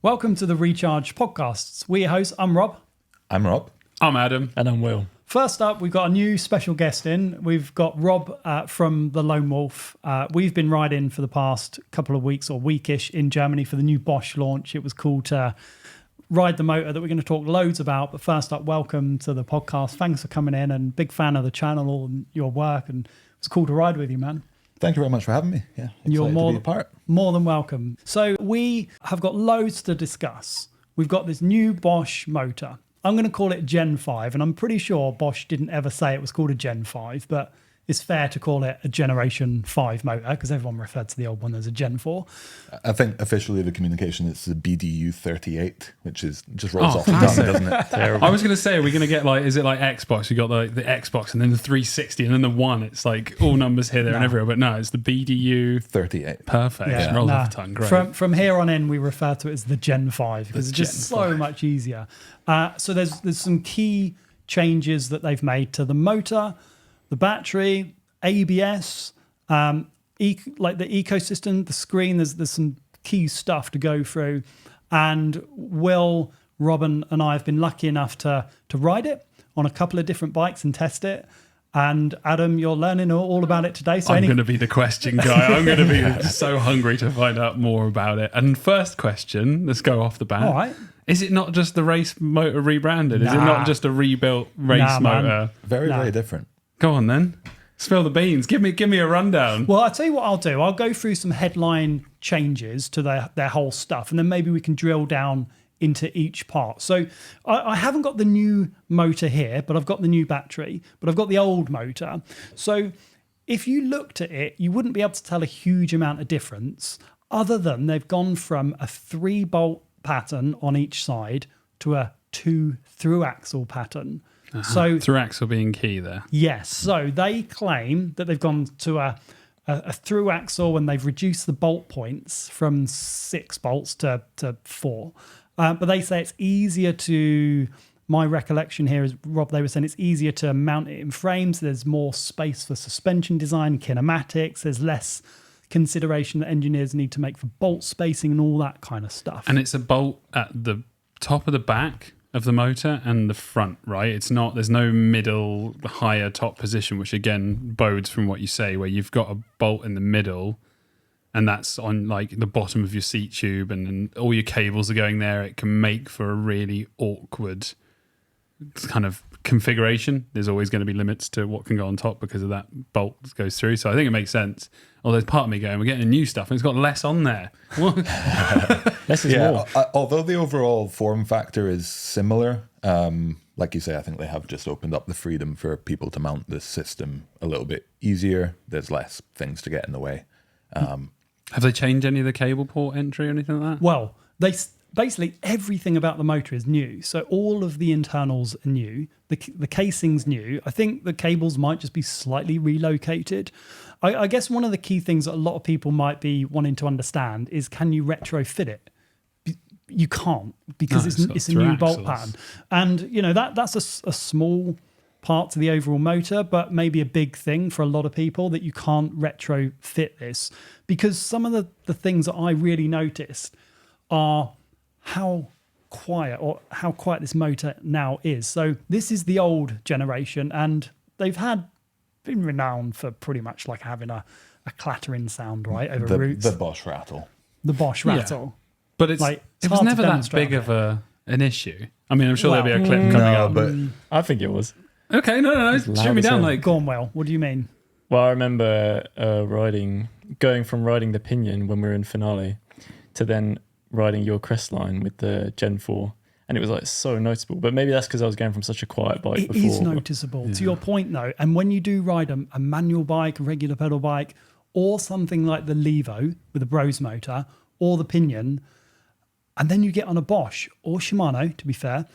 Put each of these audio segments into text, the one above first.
Welcome to the Recharge podcasts. We're your hosts. I'm Rob. I'm Rob. I'm Adam. And I'm Will. First up, we've got a new special guest in. We've got Rob from the Lone Wolf. We've been riding for the past couple of weeks or weekish in Germany for the new Bosch launch. It was cool to ride the motor that we're going to talk loads about. But first up, welcome to the podcast. Thanks for coming in, and big fan of the channel and your work. And it was cool to ride with you, man. Thank you very much for having me. Yeah, You're to be a part. more than welcome. So we have got loads to discuss. We've got this new Bosch motor. I'm going to call it Gen 5, and I'm pretty sure Bosch didn't ever say it was called a Gen 5, but it's fair to call it a Generation 5 motor because everyone referred to the old one as a Gen 4. I think officially the communication is the BDU 38, which is just rolls off the tongue, doesn't it? Terrible. I was going to say, are we going to get like, is it like Xbox? You got the Xbox and then the 360 and then the one. It's like all numbers here, there, and everywhere. But no, it's the BDU 38. Perfect. Yeah. Rolls off the tongue. Great. From here on in, we refer to it as the Gen 5 because it's just so much easier. So there's some key changes that they've made to the motor, the battery, ABS, like the ecosystem, the screen. There's some key stuff to go through. And Will, Robin, and I have been lucky enough to ride it on a couple of different bikes and test it. And Adam, you're learning all about it today. So I'm going to be the question guy. I'm going to be so hungry to find out more about it. And first question, let's go off the bat. All right. Is it not just the race motor rebranded? Is it not just a rebuilt race motor? Very different. Go on then. Spill the beans. Give me a rundown. Well, I'll tell you what I'll do. I'll go through some headline changes to their whole stuff, and then maybe we can drill down into each part. So I haven't got the new motor here, but I've got the new battery, but I've got the old motor. So if you looked at it, you wouldn't be able to tell a huge amount of difference other than they've gone from a 3-bolt pattern on each side to a 2 through-axle pattern. So through axle being key there. Yes. So they claim that they've gone to a through axle and they've reduced the bolt points from 6 bolts to 4. But they say it's easier to, my recollection here is, Rob, they were saying it's easier to mount it in frames. There's more space for suspension design, kinematics. There's less consideration that engineers need to make for bolt spacing and all that kind of stuff. And it's a bolt at the top of the back of the motor and the front, right? It's not, there's no middle higher top position, which again bodes from what you say, where you've got a bolt in the middle and that's on like the bottom of your seat tube and all your cables are going there. It can make for a really awkward kind of configuration. There's always going to be limits to what can go on top because of that bolt that goes through. So I think it makes sense. Although there's part of me going, we're getting new stuff and it's got less on there. Less is more. Although the overall form factor is similar, like you say, I think they have just opened up the freedom for people to mount this system a little bit easier. There's less things to get in the way. Have they changed any of the cable port entry or anything like that? Well, basically everything about the motor is new. So all of the internals are new. The casing's new. I think the cables might just be slightly relocated. I guess one of the key things that a lot of people might be wanting to understand is, can you retrofit it? You can't, because it's a new bolt pattern. And, you know, that's a small part to the overall motor, but maybe a big thing for a lot of people that you can't retrofit this. Because some of the things that I really noticed are how quiet this motor now is. So this is the old generation, and they've been renowned for pretty much like having a clattering sound, right, over roots. The Bosch rattle. The Bosch rattle. Yeah. But it was never that big of an issue. I mean, I'm sure there'll be a clip coming up. But I think it was. Okay, no. Shoot me down. Like, go on, Will. What do you mean? Well, I remember going from riding the Pinion when we were in Finale to then riding your Crestline with the Gen 4. And it was like so noticeable. But maybe that's because I was going from such a quiet bike before. It is noticeable, to your point though. And when you do ride a manual bike, a regular pedal bike, or something like the Levo with a Bros motor, or the Pinion, and then you get on a Bosch or Shimano, to be fair,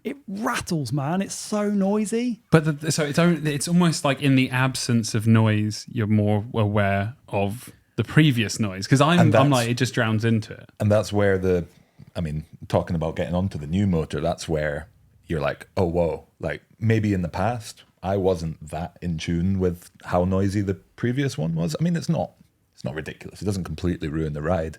it rattles, man. It's so noisy. But so it's almost like in the absence of noise, you're more aware of the previous noise. Because I'm like, it just drowns into it. And that's where talking about getting onto the new motor, that's where you're like, oh, whoa. Like maybe in the past, I wasn't that in tune with how noisy the previous one was. I mean, it's not ridiculous. It doesn't completely ruin the ride.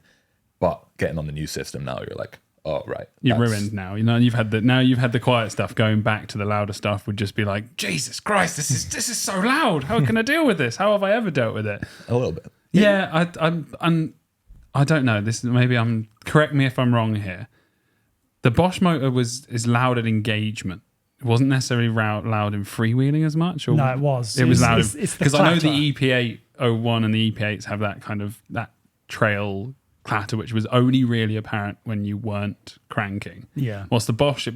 But getting on the new system now, you're like, oh, right. You're That's- ruined now. You know, you've had the quiet stuff. Going back to the louder stuff would just be like, Jesus Christ, this is so loud. How can I deal with this? How have I ever dealt with it? A little bit. Yeah, I don't know. Correct me if I'm wrong here. The Bosch motor is loud at engagement. It wasn't necessarily loud in freewheeling as much. Or No, it was. It was loud It's the because I know clatter. the EP801 and the EP8s have that kind of that trail clatter, which was only really apparent when you weren't cranking. Yeah. Whilst the Bosch, it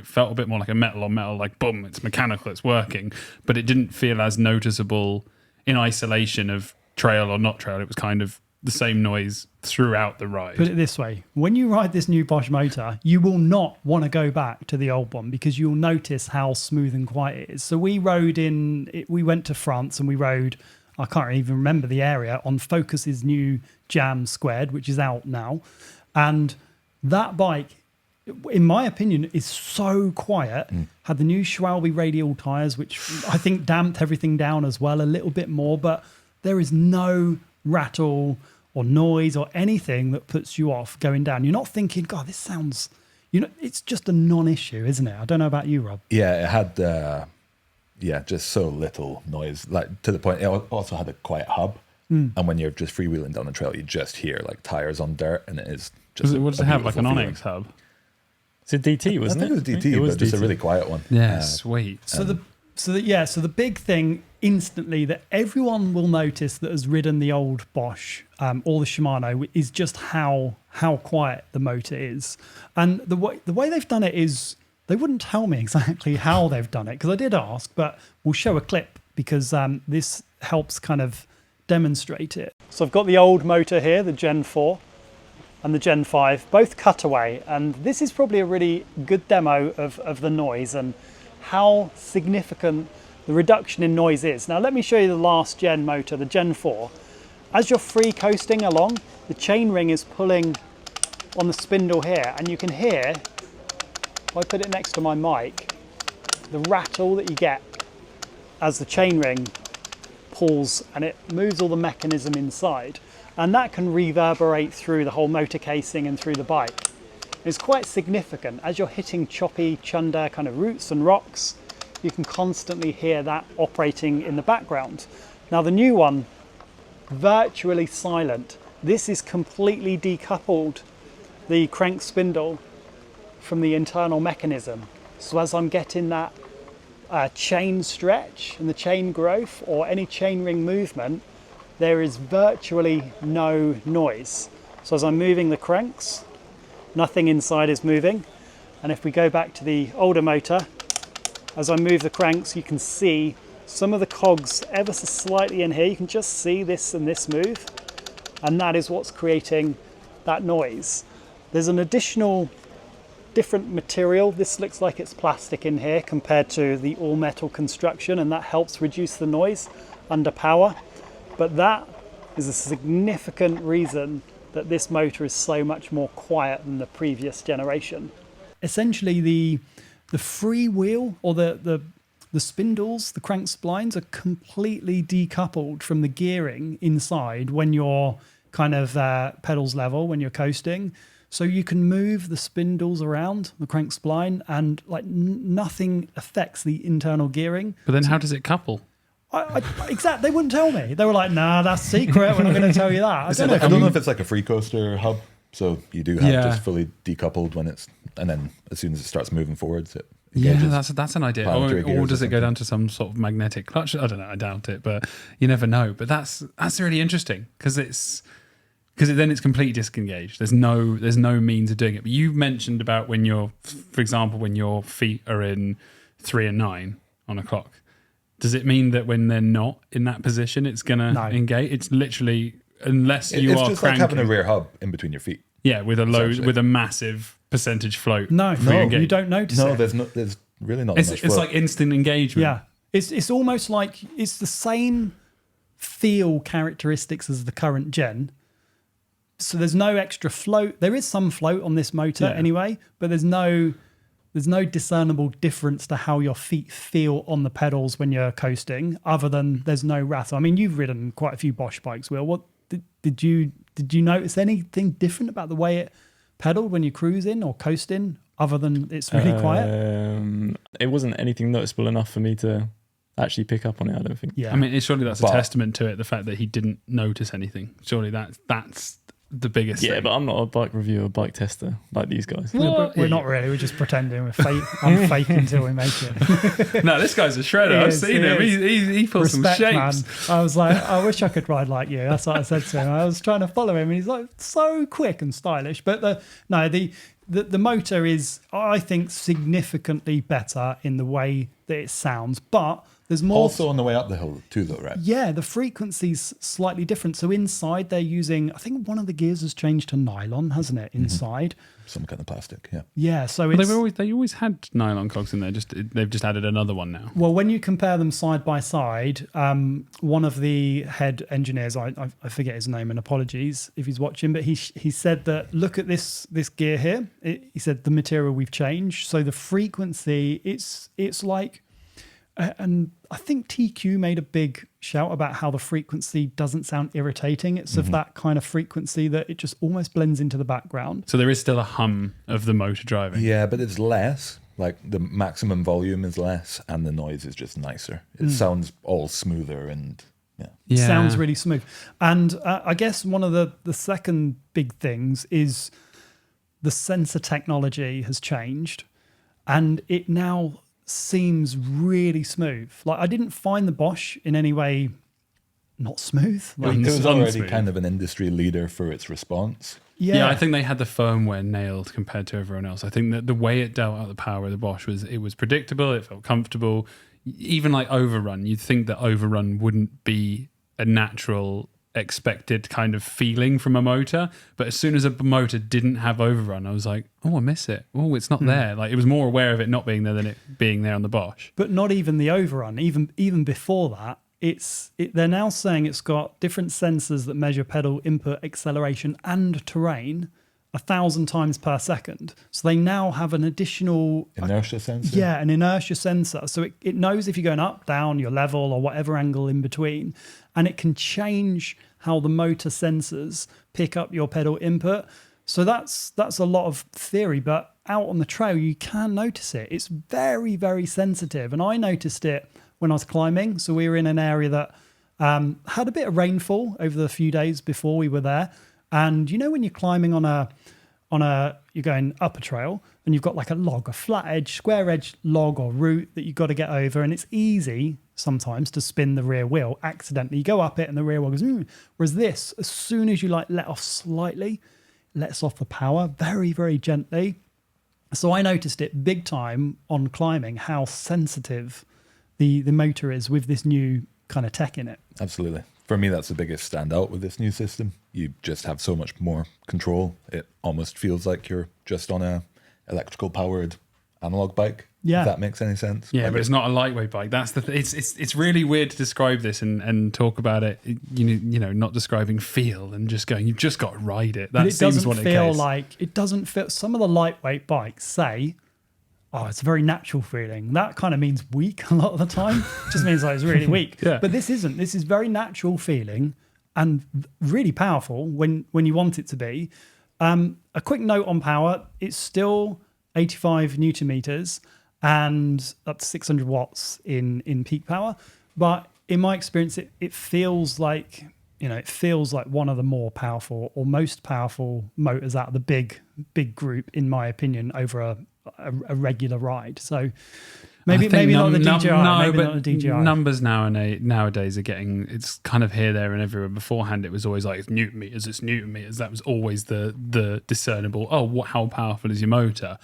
felt a bit more like a metal on metal, like boom, it's mechanical, it's working, but it didn't feel as noticeable in isolation of trail or not trail. It was kind of the same noise throughout the ride. Put it this way, when you ride this new Bosch motor, you will not want to go back to the old one because you'll notice how smooth and quiet it is. So we went to France and we rode, I can't even remember the area, on Focus's new Jam Squared, which is out now. And that bike, in my opinion, is so quiet. Had the new Schwalbe radial tyres, which I think damped everything down as well a little bit more, but there is no rattle or noise or anything that puts you off going down. You're not thinking, God, this sounds, it's just a non-issue, isn't it? I don't know about you, Rob. Yeah, it had, just so little noise, like to the point. It also had a quiet hub, and when you're just freewheeling down the trail, you just hear like tires on dirt, and it is just. What does it have? Like an beautiful Onyx hub? It's a DT, feeling. I wasn't think it was DT, It was but just a DT. really quiet one. Yeah, sweet. So the big thing instantly that everyone will notice that has ridden the old Bosch or the Shimano is just how quiet the motor is. And the way they've done it is they wouldn't tell me exactly how they've done it because I did ask, but we'll show a clip because this helps kind of demonstrate it. So I've got the old motor here, the Gen 4 and the Gen 5, both cutaway, and this is probably a really good demo of the noise and how significant the reduction in noise is. Now let me show you the last gen motor, the Gen 4. As you're free coasting along, the chainring is pulling on the spindle here, and you can hear, if I put it next to my mic, the rattle that you get as the chainring pulls and it moves all the mechanism inside, and that can reverberate through the whole motor casing and through the bike. It's quite significant. As you're hitting choppy chunder kind of roots and rocks, you can constantly hear that operating in the background. Now the new one, virtually silent. This is completely decoupled the crank spindle from the internal mechanism. So as I'm getting that chain stretch and the chain growth or any chainring movement, there is virtually no noise. So as I'm moving the cranks, nothing inside is moving. And if we go back to the older motor, as I move the cranks, you can see some of the cogs ever so slightly in here. You can just see this and this move, and that is what's creating that noise. There's an additional different material. This looks like it's plastic in here compared to the all metal construction, and that helps reduce the noise under power. But that is a significant reason that this motor is so much more quiet than the previous generation. Essentially, the freewheel or the spindles, the crank splines are completely decoupled from the gearing inside when you're kind of pedals level, when you're coasting. So you can move the spindles around the crank spline and like nothing affects the internal gearing. But then how does it couple? Exactly, they wouldn't tell me. They were like, "Nah, that's secret. We're not going to tell you that." I don't know if it's like a free coaster hub, so you do have just fully decoupled when it's, and then as soon as it starts moving forwards, it engages. That's an idea. Planetary Or gears does or it go down to some sort of magnetic clutch? I don't know. I doubt it, but you never know. But that's really interesting because then it's completely disengaged. There's no means of doing it. But you mentioned about when for example, when your feet are in 3 and 9 on a clock. Does it mean that when they're not in that position, it's going to engage? It's literally, unless you it's are just cranking. like having a rear hub in between your feet. Yeah, with a massive percentage float. No, you don't notice it. There's really not It's much float. like instant engagement. Yeah, it's almost like it's the same feel characteristics as the current gen. So there's no extra float. There is some float on this motor anyway, but there's no discernible difference to how your feet feel on the pedals when you're coasting, other than there's no rattle. I mean, you've ridden quite a few Bosch bikes, Will. What did you notice anything different about the way it pedaled when you're cruising or coasting, other than it's really quiet? It wasn't anything noticeable enough for me to actually pick up on it, I don't think. Yeah. I mean, surely that's a testament to it, the fact that he didn't notice anything. Surely that's the biggest thing. Yeah, but I'm not a bike reviewer, bike tester like these guys. We're not really. We're just pretending. I'm faking until we make it. No, this guy's a shredder. I've seen him. He pulls some Respect, shapes. man. I was like, I wish I could ride like you. That's what I said to him. I was trying to follow him, and he's like so quick and stylish. But the motor is, I think, significantly better in the way that it sounds. But there's more. Also on the way up the hill too, though, right? Yeah, the frequency's slightly different. So inside they're using, I think one of the gears has changed to nylon, hasn't it? Inside. Some kind of plastic, yeah. Yeah, so Well, it's... they always had nylon cogs in there. They've just added another one now. Well, when you compare them side by side, one of the head engineers, I forget his name, and apologies if he's watching, but he said that, look at this gear here. He said the material we've changed. So the frequency, it's like... And I think TQ made a big shout about how the frequency doesn't sound irritating. It's of that kind of frequency that it just almost blends into the background. So there is still a hum of the motor driving. Yeah, but it's less. Like the maximum volume is less and the noise is just nicer. It sounds all smoother and Yeah. Sounds really smooth. And I guess one of the second big things is the sensor technology has changed, and it now seems really smooth. Like, I didn't find the Bosch in any way not smooth. Like, it was already unsmooth. kind of an industry leader for its response. Yeah, I think they had the firmware nailed compared to everyone else. I think that the way it dealt out the power of the Bosch was predictable, it felt comfortable. Even like overrun, you'd think that overrun wouldn't be a natural expected kind of feeling from a motor, but as soon as a motor didn't have overrun, I was like, oh, I miss it. Oh, it's not there. Like, it was more aware of it not being there than it being there on the Bosch. But not even the overrun. Even before that, they're now saying it's got different sensors that measure pedal input, acceleration, and terrain 1,000 times per second. So they now have an additional Inertia sensor? Yeah, an inertia sensor. So it knows if you're going up, down, your level, or whatever angle in between. And it can change how the motor sensors pick up your pedal input. So that's a lot of theory, but out on the trail, you can notice it. It's very, very sensitive. And I noticed it when I was climbing. So we were in an area that had a bit of rainfall over the few days before we were there. And you know when you're climbing you're going up a trail and you've got like a flat edge, square edge log or route that you've got to get over, and it's easy sometimes to spin the rear wheel accidentally. You go up it and the rear wheel goes, whereas this, as soon as you like let off slightly, lets off the power very, very gently. So I noticed it big time on climbing, how sensitive the motor is with this new kind of tech in it. Absolutely. For me, that's the biggest standout with this new system. You just have so much more control. It almost feels like you're just on a electrical powered analog bike. Yeah. If that makes any sense. Yeah, Like but it's not a lightweight bike. That's the it's really weird to describe this and talk about it. You know, not describing feel and just going, you've just got to ride it. That But it seems doesn't what it feel case. like it doesn't feel. Some of the lightweight bikes say, "Oh, it's a very natural feeling." That kind of means weak a lot of the time. It just means like it's really weak. Yeah. But this isn't. This is very natural feeling and really powerful when you want it to be. A quick note on power: it's still 85 Newton meters and up to 600 watts in peak power. But in my experience, it feels like, it feels like one of the more powerful or most powerful motors out of the big group, in my opinion, over a regular ride. So maybe not the DJI. Not the DJI. Numbers nowadays are getting, it's kind of here, there, and everywhere. Beforehand, it was always like, it's Newton meters. That was always the discernible. Oh, how powerful is your motor?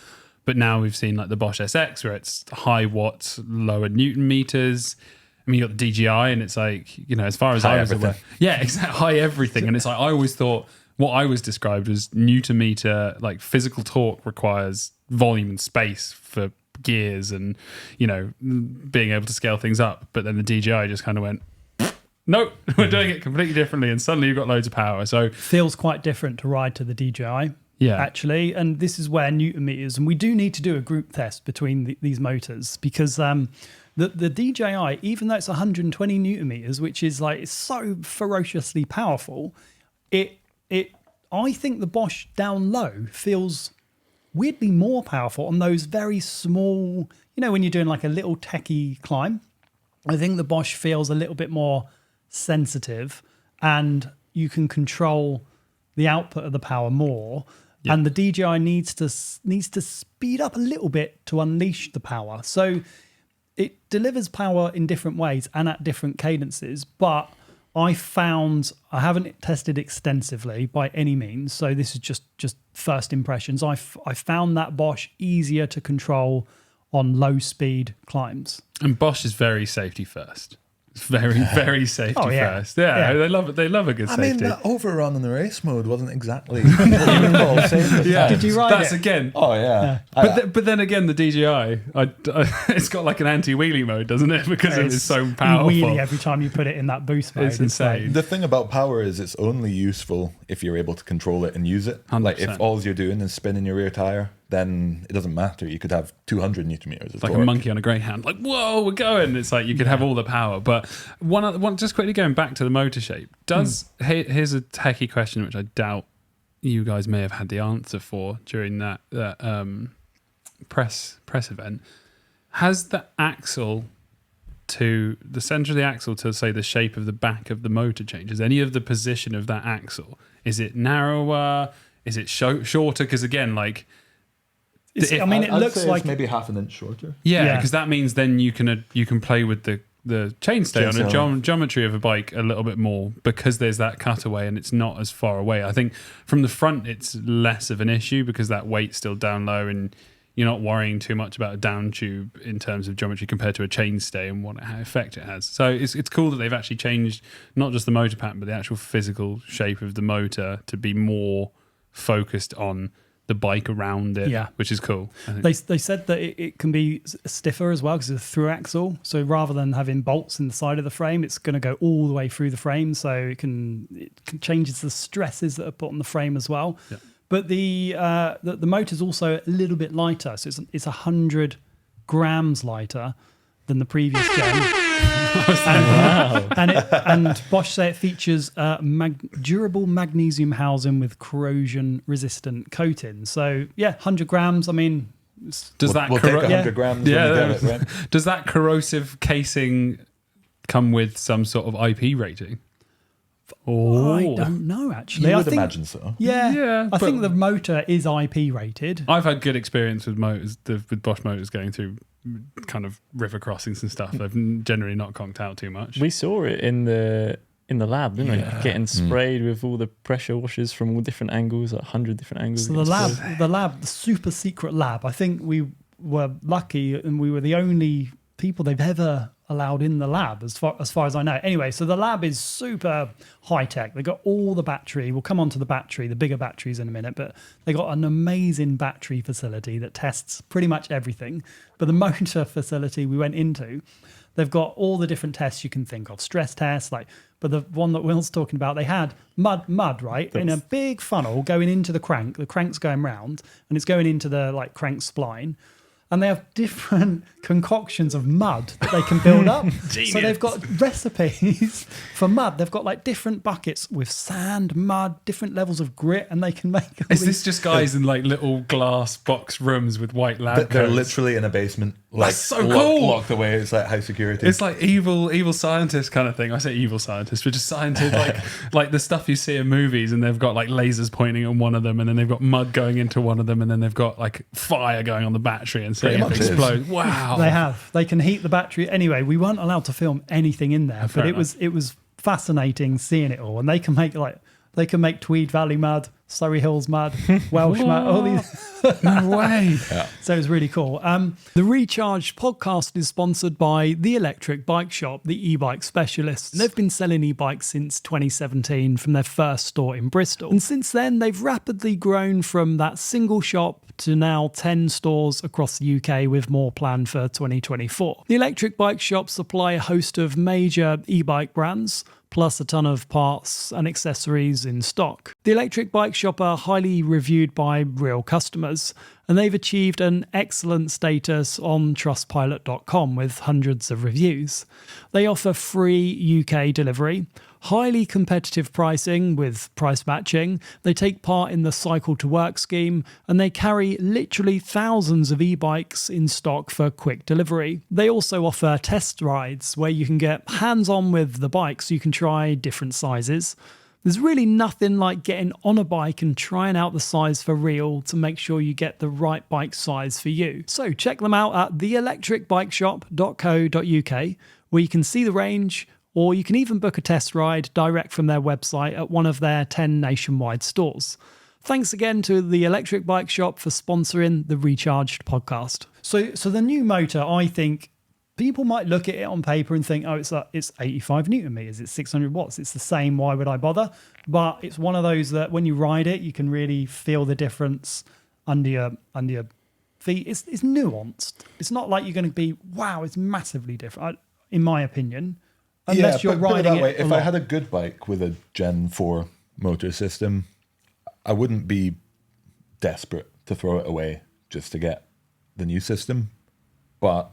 But now we've seen like the Bosch SX, where it's high watts, lower Newton meters. I mean, you got the DJI, and it's like, as far as I was aware, yeah, exactly, high everything. And it's like, I always thought what I was described as Newton meter, like physical torque requires volume and space for gears and, being able to scale things up. But then the DJI just kind of went, nope, we're doing it completely differently. And suddenly you've got loads of power. So feels quite different to ride to the DJI. Yeah, actually, and this is where Newton meters, and we do need to do a group test between these motors, because the DJI, even though it's 120 Newton meters, which is like, it's so ferociously powerful, I think the Bosch down low feels weirdly more powerful on those very small, when you're doing like a little techie climb. I think the Bosch feels a little bit more sensitive, and you can control the output of the power more. Yep. And the DJI needs to speed up a little bit to unleash the power. So it delivers power in different ways and at different cadences, but I haven't tested extensively by any means, so this is just first impressions. I found that Bosch easier to control on low speed climbs. And Bosch is very safety first. It's very, very safety first. Yeah, they love it. They love a good safety. I mean, that overrun in the race mode wasn't exactly what you would call safe. Yeah, did you ride That's it? Again. Oh yeah. But then again, the DJI, it's got like an anti-wheelie mode, doesn't it? Because it is so powerful. Wheelie every time you put it in that boost mode. It's insane. The thing about power is it's only useful if you're able to control it and use it. 100%. Like if all you're doing is spinning your rear tire, then it doesn't matter. You could have 200 newton meters. It's like a monkey on a greyhound. Like, whoa, we're going. It's like you could have all the power. But one just quickly going back to the motor shape. Here's a techie question, which I doubt you guys may have had the answer for during that press event. Has the axle to the center of the axle to say the shape of the back of the motor changed? Is any of the position of that axle? Is it narrower? Is it shorter? Because again, like. It looks like maybe half an inch shorter. Yeah, because that means then you can play with the chainstay on a geometry of a bike a little bit more, because there's that cutaway and it's not as far away. I think from the front it's less of an issue because that weight's still down low and you're not worrying too much about a down tube in terms of geometry compared to a chainstay and what effect it has. So it's cool that they've actually changed not just the motor pattern but the actual physical shape of the motor to be more focused on the bike around it, which is cool. They said that it can be stiffer as well because it's a through axle. So rather than having bolts in the side of the frame, it's going to go all the way through the frame. So it can changes the stresses that are put on the frame as well. Yeah. But the motor's also a little bit lighter. So it's 100 grams lighter than the previous gen. And Bosch say it features durable magnesium housing with corrosion resistant coating. So 100 grams. I mean, we'll take 100 grams when we get it, right? Does that corrosive casing come with some sort of IP rating? I don't know, actually. I would imagine so. Yeah. I think the motor is IP rated. I've had good experience with motors, with Bosch motors going through kind of river crossings and stuff. They've generally not conked out too much. We saw it in the lab, didn't we? Getting sprayed with all the pressure washers from all different angles, like 100 different angles. So the super secret lab, I think we were lucky and we were the only people they've ever allowed in the lab as far as I know. Anyway, so the lab is super high tech. They got all the battery. We'll come on to the battery, the bigger batteries in a minute, but they got an amazing battery facility that tests pretty much everything. But the motor facility we went into, they've got all the different tests you can think of, stress tests, but the one that Will's talking about, they had mud, right? In a big funnel going into the crank. The crank's going round and it's going into the crank spline. And they have different concoctions of mud that they can build up. So they've got recipes for mud. They've got different buckets with sand, mud, different levels of grit, and they can make. Is this just guys in little glass box rooms with white lab coats? They're literally in a basement, That's so cool. Locked away. It's like high security. It's like evil scientist kind of thing. I say evil scientist, but just scientists like the stuff you see in movies, and they've got lasers pointing at one of them, and then they've got mud going into one of them, and then they've got fire going on the battery and seeing it explode. Wow. They can heat the battery. Anyway, we weren't allowed to film anything in there, but it was fascinating seeing it all. And they can make Tweed Valley mud, Surrey Hills mud, Welsh mud, all these. No way. Yeah. So it was really cool. The Recharge podcast is sponsored by The Electric Bike Shop, the e-bike specialists. They've been selling e-bikes since 2017 from their first store in Bristol. And since then, they've rapidly grown from that single shop to now 10 stores across the UK, with more planned for 2024. The Electric Bike Shop supply a host of major e-bike brands, plus a ton of parts and accessories in stock. The Electric Bike Shop are highly reviewed by real customers, and they've achieved an excellent status on trustpilot.com with hundreds of reviews. They offer free UK delivery, highly competitive pricing with price matching. They take part in the Cycle to Work scheme, and they carry literally thousands of e-bikes in stock for quick delivery. They also offer test rides where you can get hands-on with the bike so you can try different sizes. There's really nothing like getting on a bike and trying out the size for real to make sure you get the right bike size for you. So check them out at theelectricbikeshop.co.uk, where you can see the range, or you can even book a test ride direct from their website at one of their 10 nationwide stores. Thanks again to the Electric Bike Shop for sponsoring the Recharged podcast. So the new motor, I think people might look at it on paper and think, oh, it's 85 Newton meters, it's 600 watts, it's the same, why would I bother? But it's one of those that when you ride it, you can really feel the difference under your feet. It's nuanced. It's not like you're going to be, wow, it's massively different, in my opinion. Unless you're riding that it way. If lot. I had a good bike with a Gen 4 motor system, I wouldn't be desperate to throw it away just to get the new system. But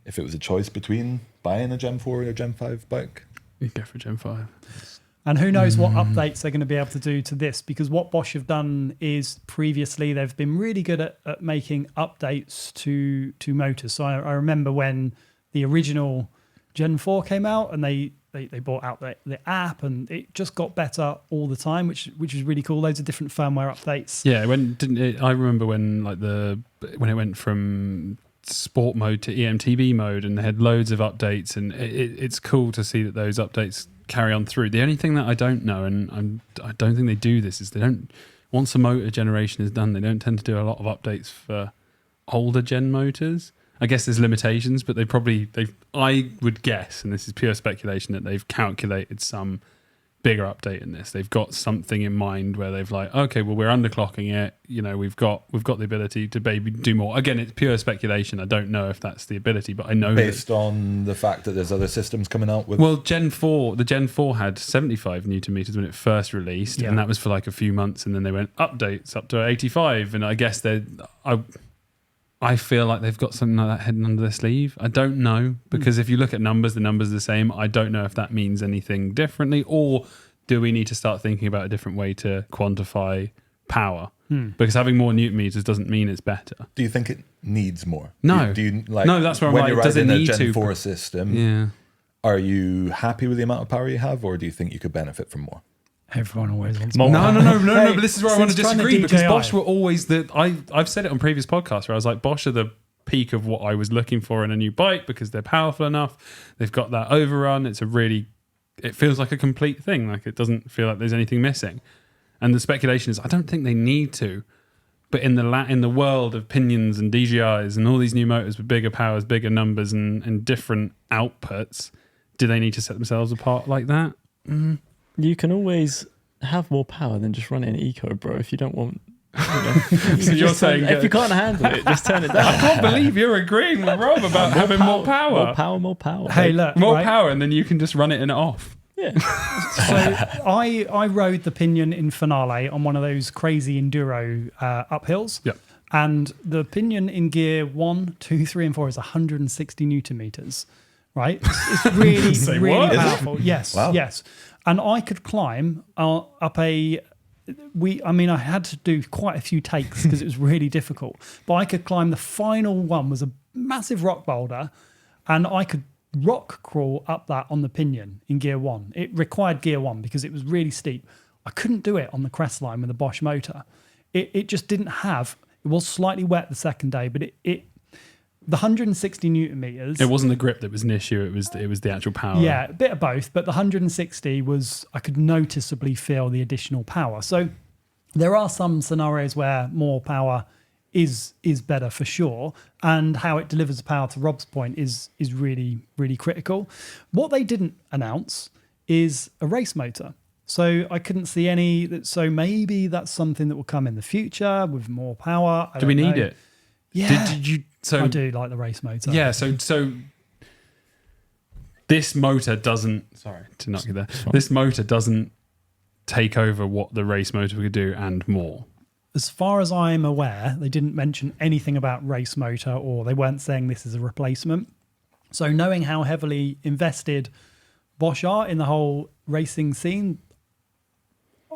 if it was a choice between buying a Gen 4 or a Gen 5 bike, You go for Gen 5. And who knows what updates they're going to be able to do to this, because what Bosch have done is previously they've been really good at making updates to motors. So I remember when the original Gen 4 came out and they brought out the app, and it just got better all the time, which was really cool. Loads of different firmware updates. Yeah, I remember when when it went from sport mode to EMTB mode, and they had loads of updates, and it's cool to see that those updates carry on through. The only thing that I don't know, and I don't think they do this, is they don't, once a motor generation is done, they don't tend to do a lot of updates for older gen motors. I guess there's limitations, but I would guess, and this is pure speculation, that they've calculated some bigger update in this. They've got something in mind where they've like, okay, well, we're underclocking it. You know, we've got the ability to maybe do more. Again, it's pure speculation. I don't know if that's the ability, but I know based on the fact that there's other systems coming out with. Well, the Gen 4 had 75 Newton meters when it first released, and that was for like a few months, and then they went updates up to 85, and I guess I feel like they've got something like that hidden under their sleeve. I don't know, because if you look at numbers, the numbers are the same. I don't know if that means anything differently, or do we need to start thinking about a different way to quantify power? Because having more Newton meters doesn't mean it's better. Do you think it needs more? No. Do you No, that's where I'm when like, you're does it riding a need Gen to? 4 system, Yeah. are you happy with the amount of power you have, or do you think you could benefit from more? Everyone always wants more. more. No, but this is where I want to since trying to disagree, because DJI. Bosch were always I've said it on previous podcasts where I was like, Bosch are the peak of what I was looking for in a new bike, because they're powerful enough. They've got that overrun. It feels like a complete thing. Like, it doesn't feel like there's anything missing. And the speculation is, I don't think they need to. But in the world of pinions and DJIs and all these new motors with bigger powers, bigger numbers, and different outputs, do they need to set themselves apart like that? You can always have more power than just run it in eco, bro. If you don't want, So you're saying if you can't handle it, just turn it down. I can't believe you're agreeing with Rob about having more power. More power. Hey, look, More right? power, and then you can just run it and off. Yeah. So I rode the Pinion in Finale on one of those crazy enduro uphills. Yep. And the Pinion in gear 1, 2, 3, and 4 is 160 Newton meters. Right? It's really, Say really what? powerful. Yes, Wow. yes. And I could climb up I had to do quite a few takes because it was really difficult. But I could climb, the final one was a massive rock boulder, and I could rock crawl up that on the Pinion in gear 1. It required gear 1 because it was really steep. I couldn't do it on the Crestline with the Bosch motor. It just didn't have. It was slightly wet the second day, but the 160 Newton meters. It wasn't the grip that was an issue. It was the actual power. Yeah, a bit of both, but the 160 was, I could noticeably feel the additional power. So there are some scenarios where more power is better for sure, and how it delivers the power, to Rob's point, is really, really critical. What they didn't announce is a race motor. So I couldn't see any, so maybe that's something that will come in the future with more power. Do we need it? Yeah. Did you? So I do like the race motor. Yeah. So this motor doesn't. Sorry to knock you there. This motor doesn't take over what the race motor could do and more. as far as I'm aware, they didn't mention anything about race motor, or they weren't saying this is a replacement. So knowing how heavily invested Bosch are in the whole racing scene,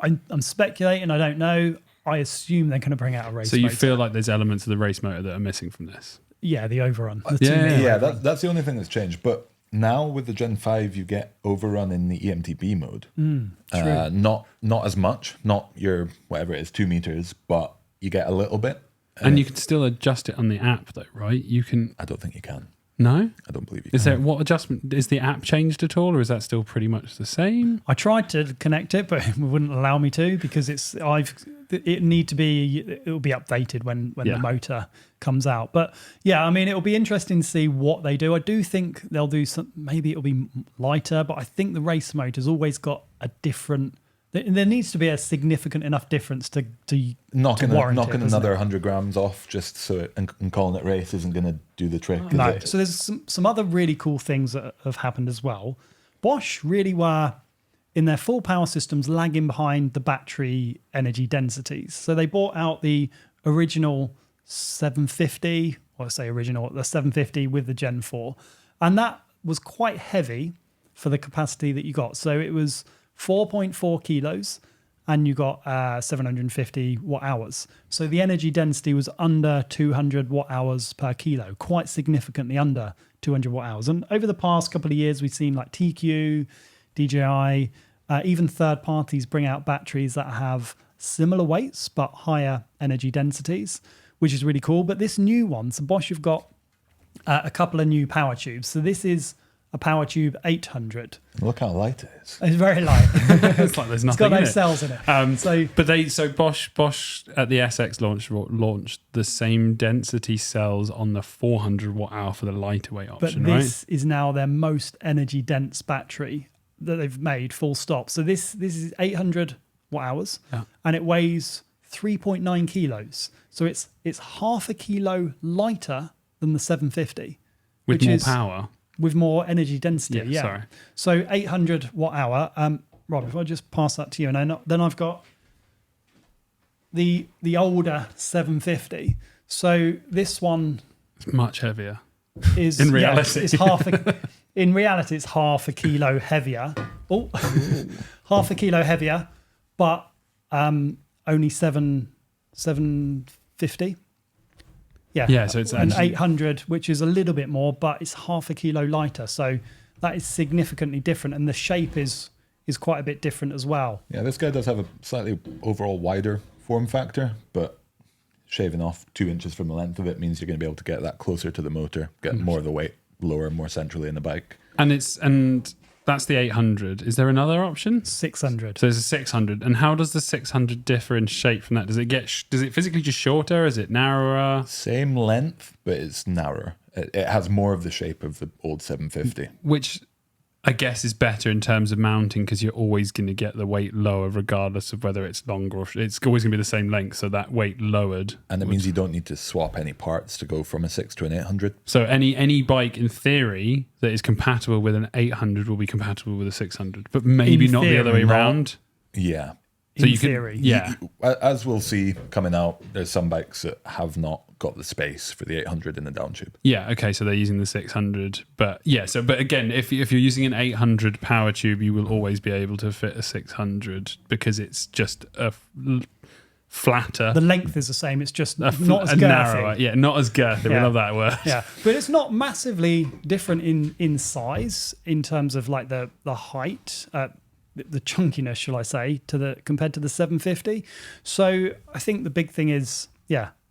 I'm speculating. I don't know. I assume they're going to bring out a race So you motor. feel like there's elements of the race motor that are missing from this? Yeah, the overrun. The Yeah, 2 minute Yeah, overrun. that's the only thing that's changed. But now with the Gen 5, you get overrun in the EMTB mode. True. Not as much, not your whatever it is, 2 meters, but you get a little bit. And you can still adjust it on the app, though, right? You can. I don't think you can. No? I don't believe you Is can. there what adjustment? Is the app changed at all, or is that still pretty much the same? I tried to connect it, but it wouldn't allow me to because it need to be, it will be updated when Yeah. the motor comes out. But yeah, I mean, it'll be interesting to see what they do. I do think they'll do some, maybe it'll be lighter, but I think the race motor's always got a different, there needs to be a significant enough difference to Knocking warrant it, doesn't another it? 100 grams off just so it, and calling it race isn't going to do the trick. is No. it? So there's some other really cool things that have happened as well. Bosch really were, in their full power systems, lagging behind the battery energy densities. So they bought out the original 750, or I say original, the 750 with the Gen 4. And that was quite heavy for the capacity that you got. So it was 4.4 kilos and you got 750 watt hours. So the energy density was under 200 watt hours per kilo, quite significantly under 200 watt hours. And over the past couple of years, we've seen like TQ, DJI, even third parties bring out batteries that have similar weights but higher energy densities, which is really cool. But this new one, so Bosch have got a couple of new power tubes. So this is a power tube 800. Look how light it is. It's very light. It's like there's It's got nothing in no it. cells in it. So Bosch at the SX launch launched the same density cells on the 400 watt hour for the lighter weight But option, this is now their most energy dense battery that they've made, full stop. So this is 800 watt hours, Yeah. and it weighs 3.9 kilos. So it's half a kilo lighter than the 750 with which more is- power. with more energy density. Yeah, sorry. So 800 watt hour. Rob, if I just pass that to you, and then I've got the older 750. So this one It's much heavier. is In reality. it's half. In reality, it's half a kilo heavier. Oh, half a kilo heavier, but only 750. Yeah, so it's an actually- 800, which is a little bit more, but it's half a kilo lighter. So that is significantly different, and the shape is quite a bit different as well. Yeah, this guy does have a slightly overall wider form factor, but shaving off 2 inches from the length of it means you're going to be able to get that closer to the motor, get more of the weight lower, more centrally in the bike. And that's the 800. Is there another option? 600. So there's a 600. And how does the 600 differ in shape from that? Does it physically just shorter? Is it narrower? Same length, but it's narrower. It has more of the shape of the old 750. Which I guess is better in terms of mounting because you're always going to get the weight lower regardless of whether it's longer or it's always going to be the same length. So that weight lowered. And it means you don't need to swap any parts to go from a 6 to an 800. So any bike in theory that is compatible with an 800 will be compatible with a 600, but maybe In not the other way theory, not. around. Yeah. So In you could, theory. yeah. As we'll see coming out, there's some bikes that have not got the space for the 800 in the down tube. Yeah, okay, so they're using the 600. But yeah, but again, if you're using an 800 power tube, you will always be able to fit a 600 because it's just flatter. The length is the same. It's just not as girthy. narrower. Yeah, not as girthy. We Yeah. love that word. Yeah, but it's not massively different in size in terms of like the height, the chunkiness, shall I say, compared to the 750. So I think the big thing is,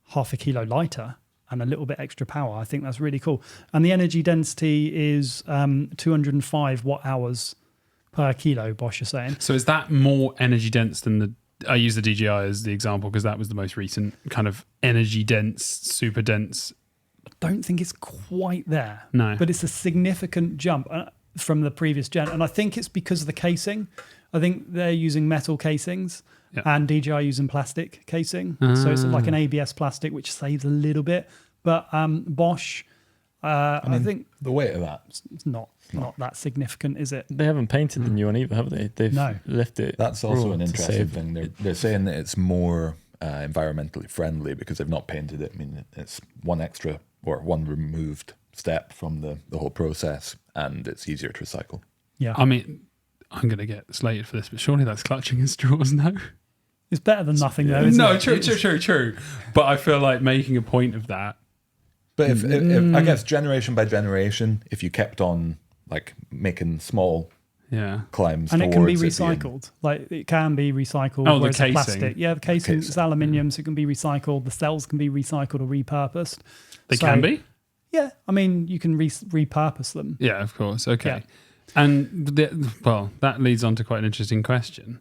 half a kilo lighter and a little bit extra power. I think that's really cool. And the energy density is 205 watt hours per kilo, Bosch is saying. So is that more energy dense than I use the DJI as the example because that was the most recent kind of energy dense, super dense. Don't think it's quite there. No. But it's a significant jump from the previous gen. And I think it's because of the casing. I think they're using metal casings and DJI using plastic casing. So it's like an ABS plastic, which saves a little bit. But Bosch, I think The weight of that. it's not that significant, is it? They haven't painted the new one either, have they? They've No. left it. That's also raw an to interesting save. thing. They're saying that it's more environmentally friendly because they've not painted it. I mean, it's one extra or one removed step from the whole process, and it's easier to recycle. Yeah. I mean, I'm going to get slated for this, but surely that's clutching at straws, no? It's better than nothing, though, isn't No, it? true. But I feel like making a point of that. But if I guess generation by generation, if you kept on like making small climbs, and it can be towards recycled. Like it can be recycled. Oh, the whereas casing. plastic. Yeah, the casing is aluminium, so it can be recycled. The cells can be recycled or repurposed. They can be? Yeah, I mean, you can repurpose them. Yeah, of course. Okay. Yeah. And that leads on to quite an interesting question.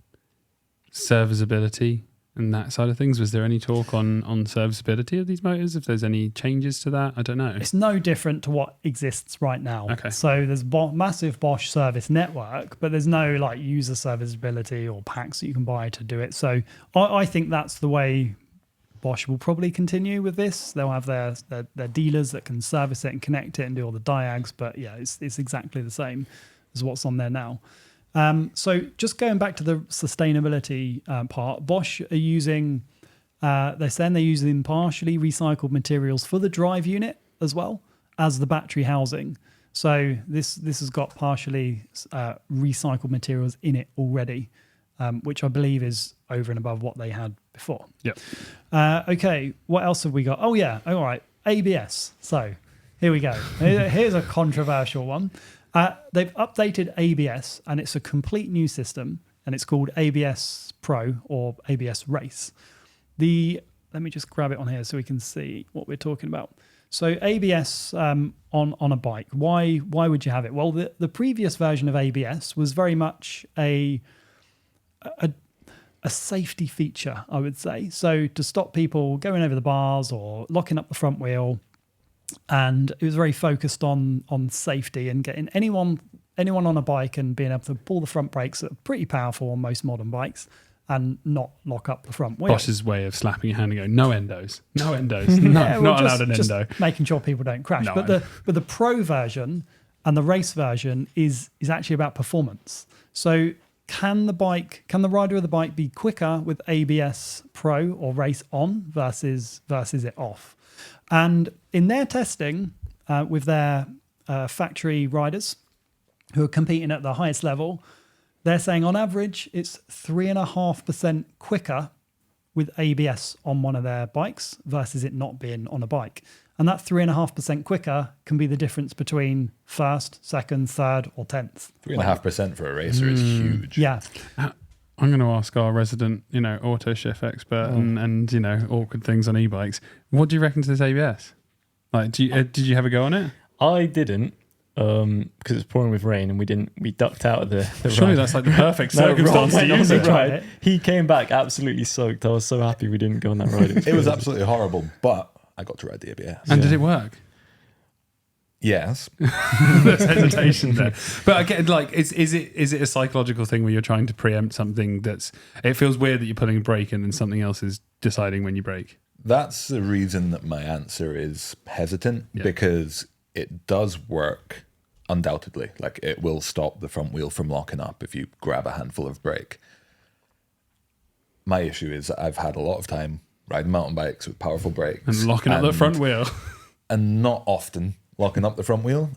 Serviceability and that side of things. Was there any talk on serviceability of these motors? If there's any changes to that? I don't know. It's no different to what exists right now. Okay. So there's massive Bosch service network, but there's no like user serviceability or packs that you can buy to do it. So I think that's the way Bosch will probably continue with this. They'll have their dealers that can service it and connect it and do all the diags. But yeah, it's exactly the same as what's on there now. So just going back to the sustainability part, Bosch are using, they're saying they're using partially recycled materials for the drive unit as well as the battery housing. So this has got partially recycled materials in it already, which I believe is over and above what they had before. Yep. Okay, what else have we got? Oh yeah, all right, ABS. So here we go. Here's a controversial one. They've updated ABS, and it's a complete new system, and it's called ABS Pro or ABS Race. Let me just grab it on here so we can see what we're talking about. So ABS on a bike. Why would you have it? Well, the previous version of ABS was very much a safety feature, I would say. So to stop people going over the bars or locking up the front wheel. And it was very focused on safety and getting anyone on a bike and being able to pull the front brakes that are pretty powerful on most modern bikes and not lock up the front wheel. Bosch's way of slapping your hand and going, no endos, no, not allowed an endo. Making sure people don't crash. No, but the pro version and the race version is actually about performance. So can the rider of the bike be quicker with ABS Pro or Race on versus it off? And in their testing with their factory riders who are competing at the highest level, they're saying on average it's 3.5% quicker with ABS on one of their bikes versus it not being on a bike. And that 3.5% quicker can be the difference between first, second, third, or 10th. 3.5% for a racer is huge. Yeah. I'm going to ask our resident, auto shift expert and awkward things on e-bikes. What do you reckon to this ABS? Like, did you have a go on it? I didn't, because it was pouring with rain and we ducked out of the Surely ride. that's like the perfect No, circumstance Ron to went use on it. the ride. He came back absolutely soaked. I was so happy we didn't go on that ride. It was absolutely horrible, but I got to ride the ABS. And did it work? Yes. There's hesitation there. But again, like, is it a psychological thing where you're trying to preempt something it feels weird that you're putting a brake in and something else is deciding when you brake? That's the reason that my answer is hesitant, because it does work undoubtedly. Like, it will stop the front wheel from locking up if you grab a handful of brake. My issue is that I've had a lot of time riding mountain bikes with powerful brakes. And locking up the front wheel. And not often locking up the front wheel.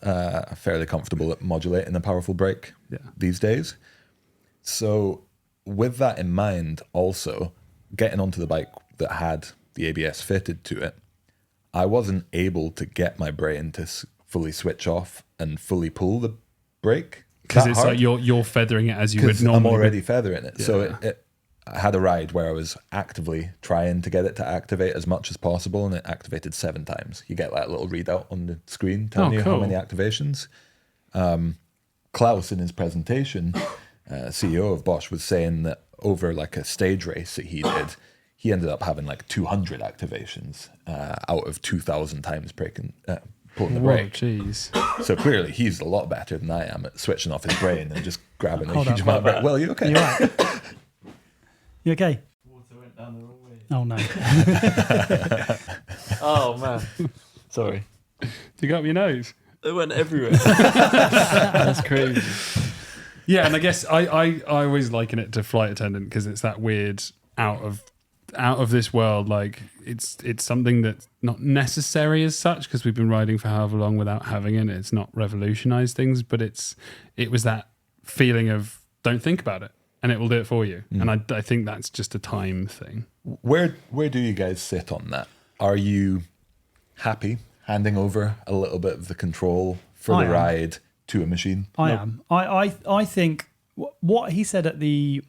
Fairly comfortable at modulating a powerful brake these days. So with that in mind, also getting onto the bike that had the ABS fitted to it, I wasn't able to get my brain to fully switch off and fully pull the brake. Because it's like you're feathering it as you would normally. I'm already feathering it. Yeah. So I had a ride where I was actively trying to get it to activate as much as possible, and it activated 7 times. You get that little readout on the screen telling you how many activations. Klaus, in his presentation, CEO of Bosch, was saying that over like a stage race that he did, he ended up having like 200 activations out of 2,000 times pulling the brake. Jeez. So clearly he's a lot better than I am at switching off his brain and just grabbing a huge amount of brake. Well, you okay? You're right. You okay? Water went down the wrong way. Oh no. Oh man. Sorry. Did you go up your nose? It went everywhere. That's crazy. Yeah, and I guess I always liken it to flight attendant because it's that weird out of out of this world. Like it's something that's not necessary as such because we've been riding for however long without having it. It's not revolutionized things, but it was that feeling of don't think about it and it will do it for you. And I think that's just a time thing. Where do you guys sit on that? Are you happy handing over a little bit of the control for the ride to a machine? I am. I think what he said at the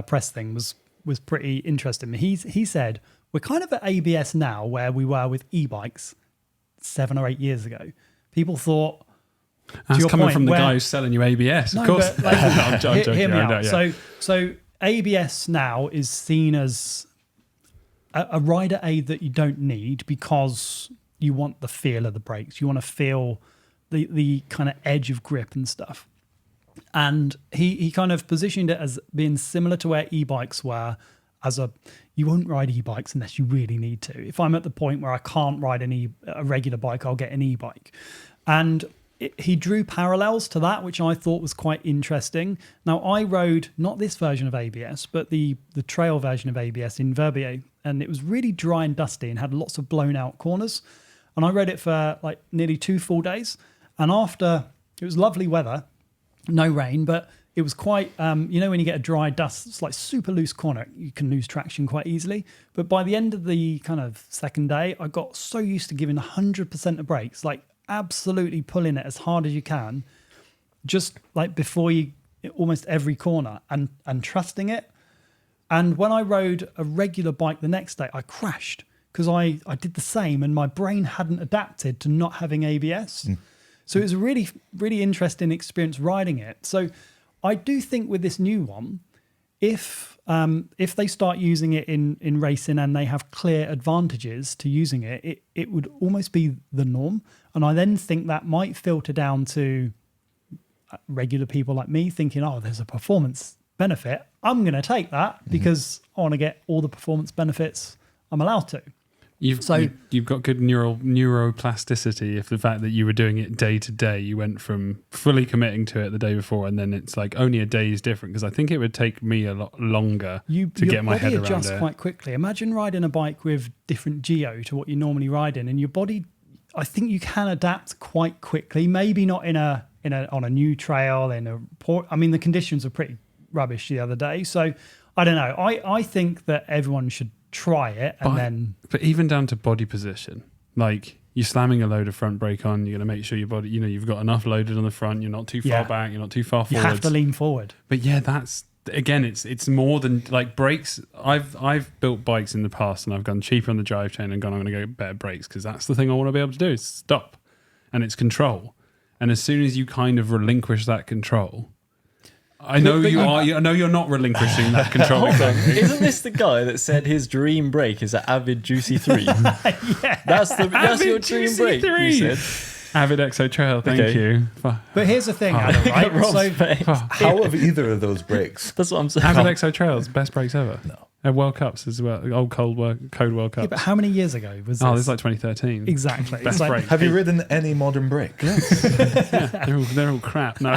press thing was pretty interesting. He said we're kind of at ABS now where we were with e-bikes 7 or 8 years ago. People thought that's coming from the guy who's selling you ABS, of course. But, like, I'm joking. Hear me out. So ABS now is seen as a rider aid that you don't need because you want the feel of the brakes. You want to feel the kind of edge of grip and stuff. And he kind of positioned it as being similar to where e-bikes were. You won't ride e-bikes unless you really need to. If I'm at the point where I can't ride a regular bike, I'll get an e-bike. And he drew parallels to that, which I thought was quite interesting. Now, I rode not this version of ABS, but the trail version of ABS in Verbier, and it was really dry and dusty and had lots of blown out corners. And I rode it for like nearly 2 full days. And after, it was lovely weather, no rain, but it was quite, when you get a dry dust, it's like super loose corner, you can lose traction quite easily. But by the end of the kind of second day, I got so used to giving 100% of brakes, like absolutely pulling it as hard as you can, just like before almost every corner and trusting it. And when I rode a regular bike the next day, I crashed because I did the same and my brain hadn't adapted to not having ABS. So it was a really, really interesting experience riding it. So I do think with this new one, if they start using it in racing and they have clear advantages to using it, it would almost be the norm. And I then think that might filter down to regular people like me thinking, oh, there's a performance benefit. I'm going to take that because I want to get all the performance benefits I'm allowed to. You've got good neuroplasticity if the fact that you were doing it day to day, you went from fully committing to it the day before and then it's like only a day is different, because I think it would take me a lot longer to get my head around it. Your body adjusts quite quickly. Imagine riding a bike with different geo to what you normally ride in, and your body, I think you can adapt quite quickly. Maybe not on a new trail the conditions were pretty rubbish the other day, so I don't know. I think that everyone should try it but even down to body position, like you're slamming a load of front brake on, you're going to make sure your body, you've got enough loaded on the front, you're not too far back, you're not too far forward. You have to lean forward. But yeah, that's again, it's more than like brakes. I've built bikes in the past and I've gone cheaper on the drive chain and gone, I'm going to go better brakes because that's the thing I want to be able to do is stop, and it's control. And as soon as you kind of relinquish that control, I know you're not relinquishing that control. Isn't this the guy that said his dream brake is an Avid Juicy 3? Yeah. That's your dream brake, you said. Avid Exo Trail, thank you. But here's the thing, Adam, right? How have either of those brakes? That's what I'm saying. Avid Exo Trail's best brakes ever. No. At World Cups as well, old Code World Cups. Yeah, but how many years ago was this? Oh, this is like 2013. Exactly. Best brake. Have you ridden any modern brake? Yeah, they're all crap. No,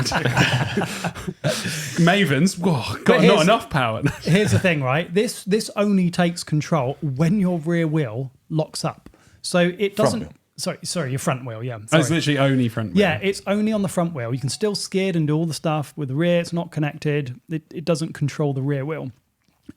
Mavens, got not enough power. Here's the thing, right? This only takes control when your rear wheel locks up. So it doesn't... Sorry, your front wheel, yeah. Oh, it's literally only front wheel. Yeah, it's only on the front wheel. You can still skid and do all the stuff with the rear. It's not connected. It doesn't control the rear wheel.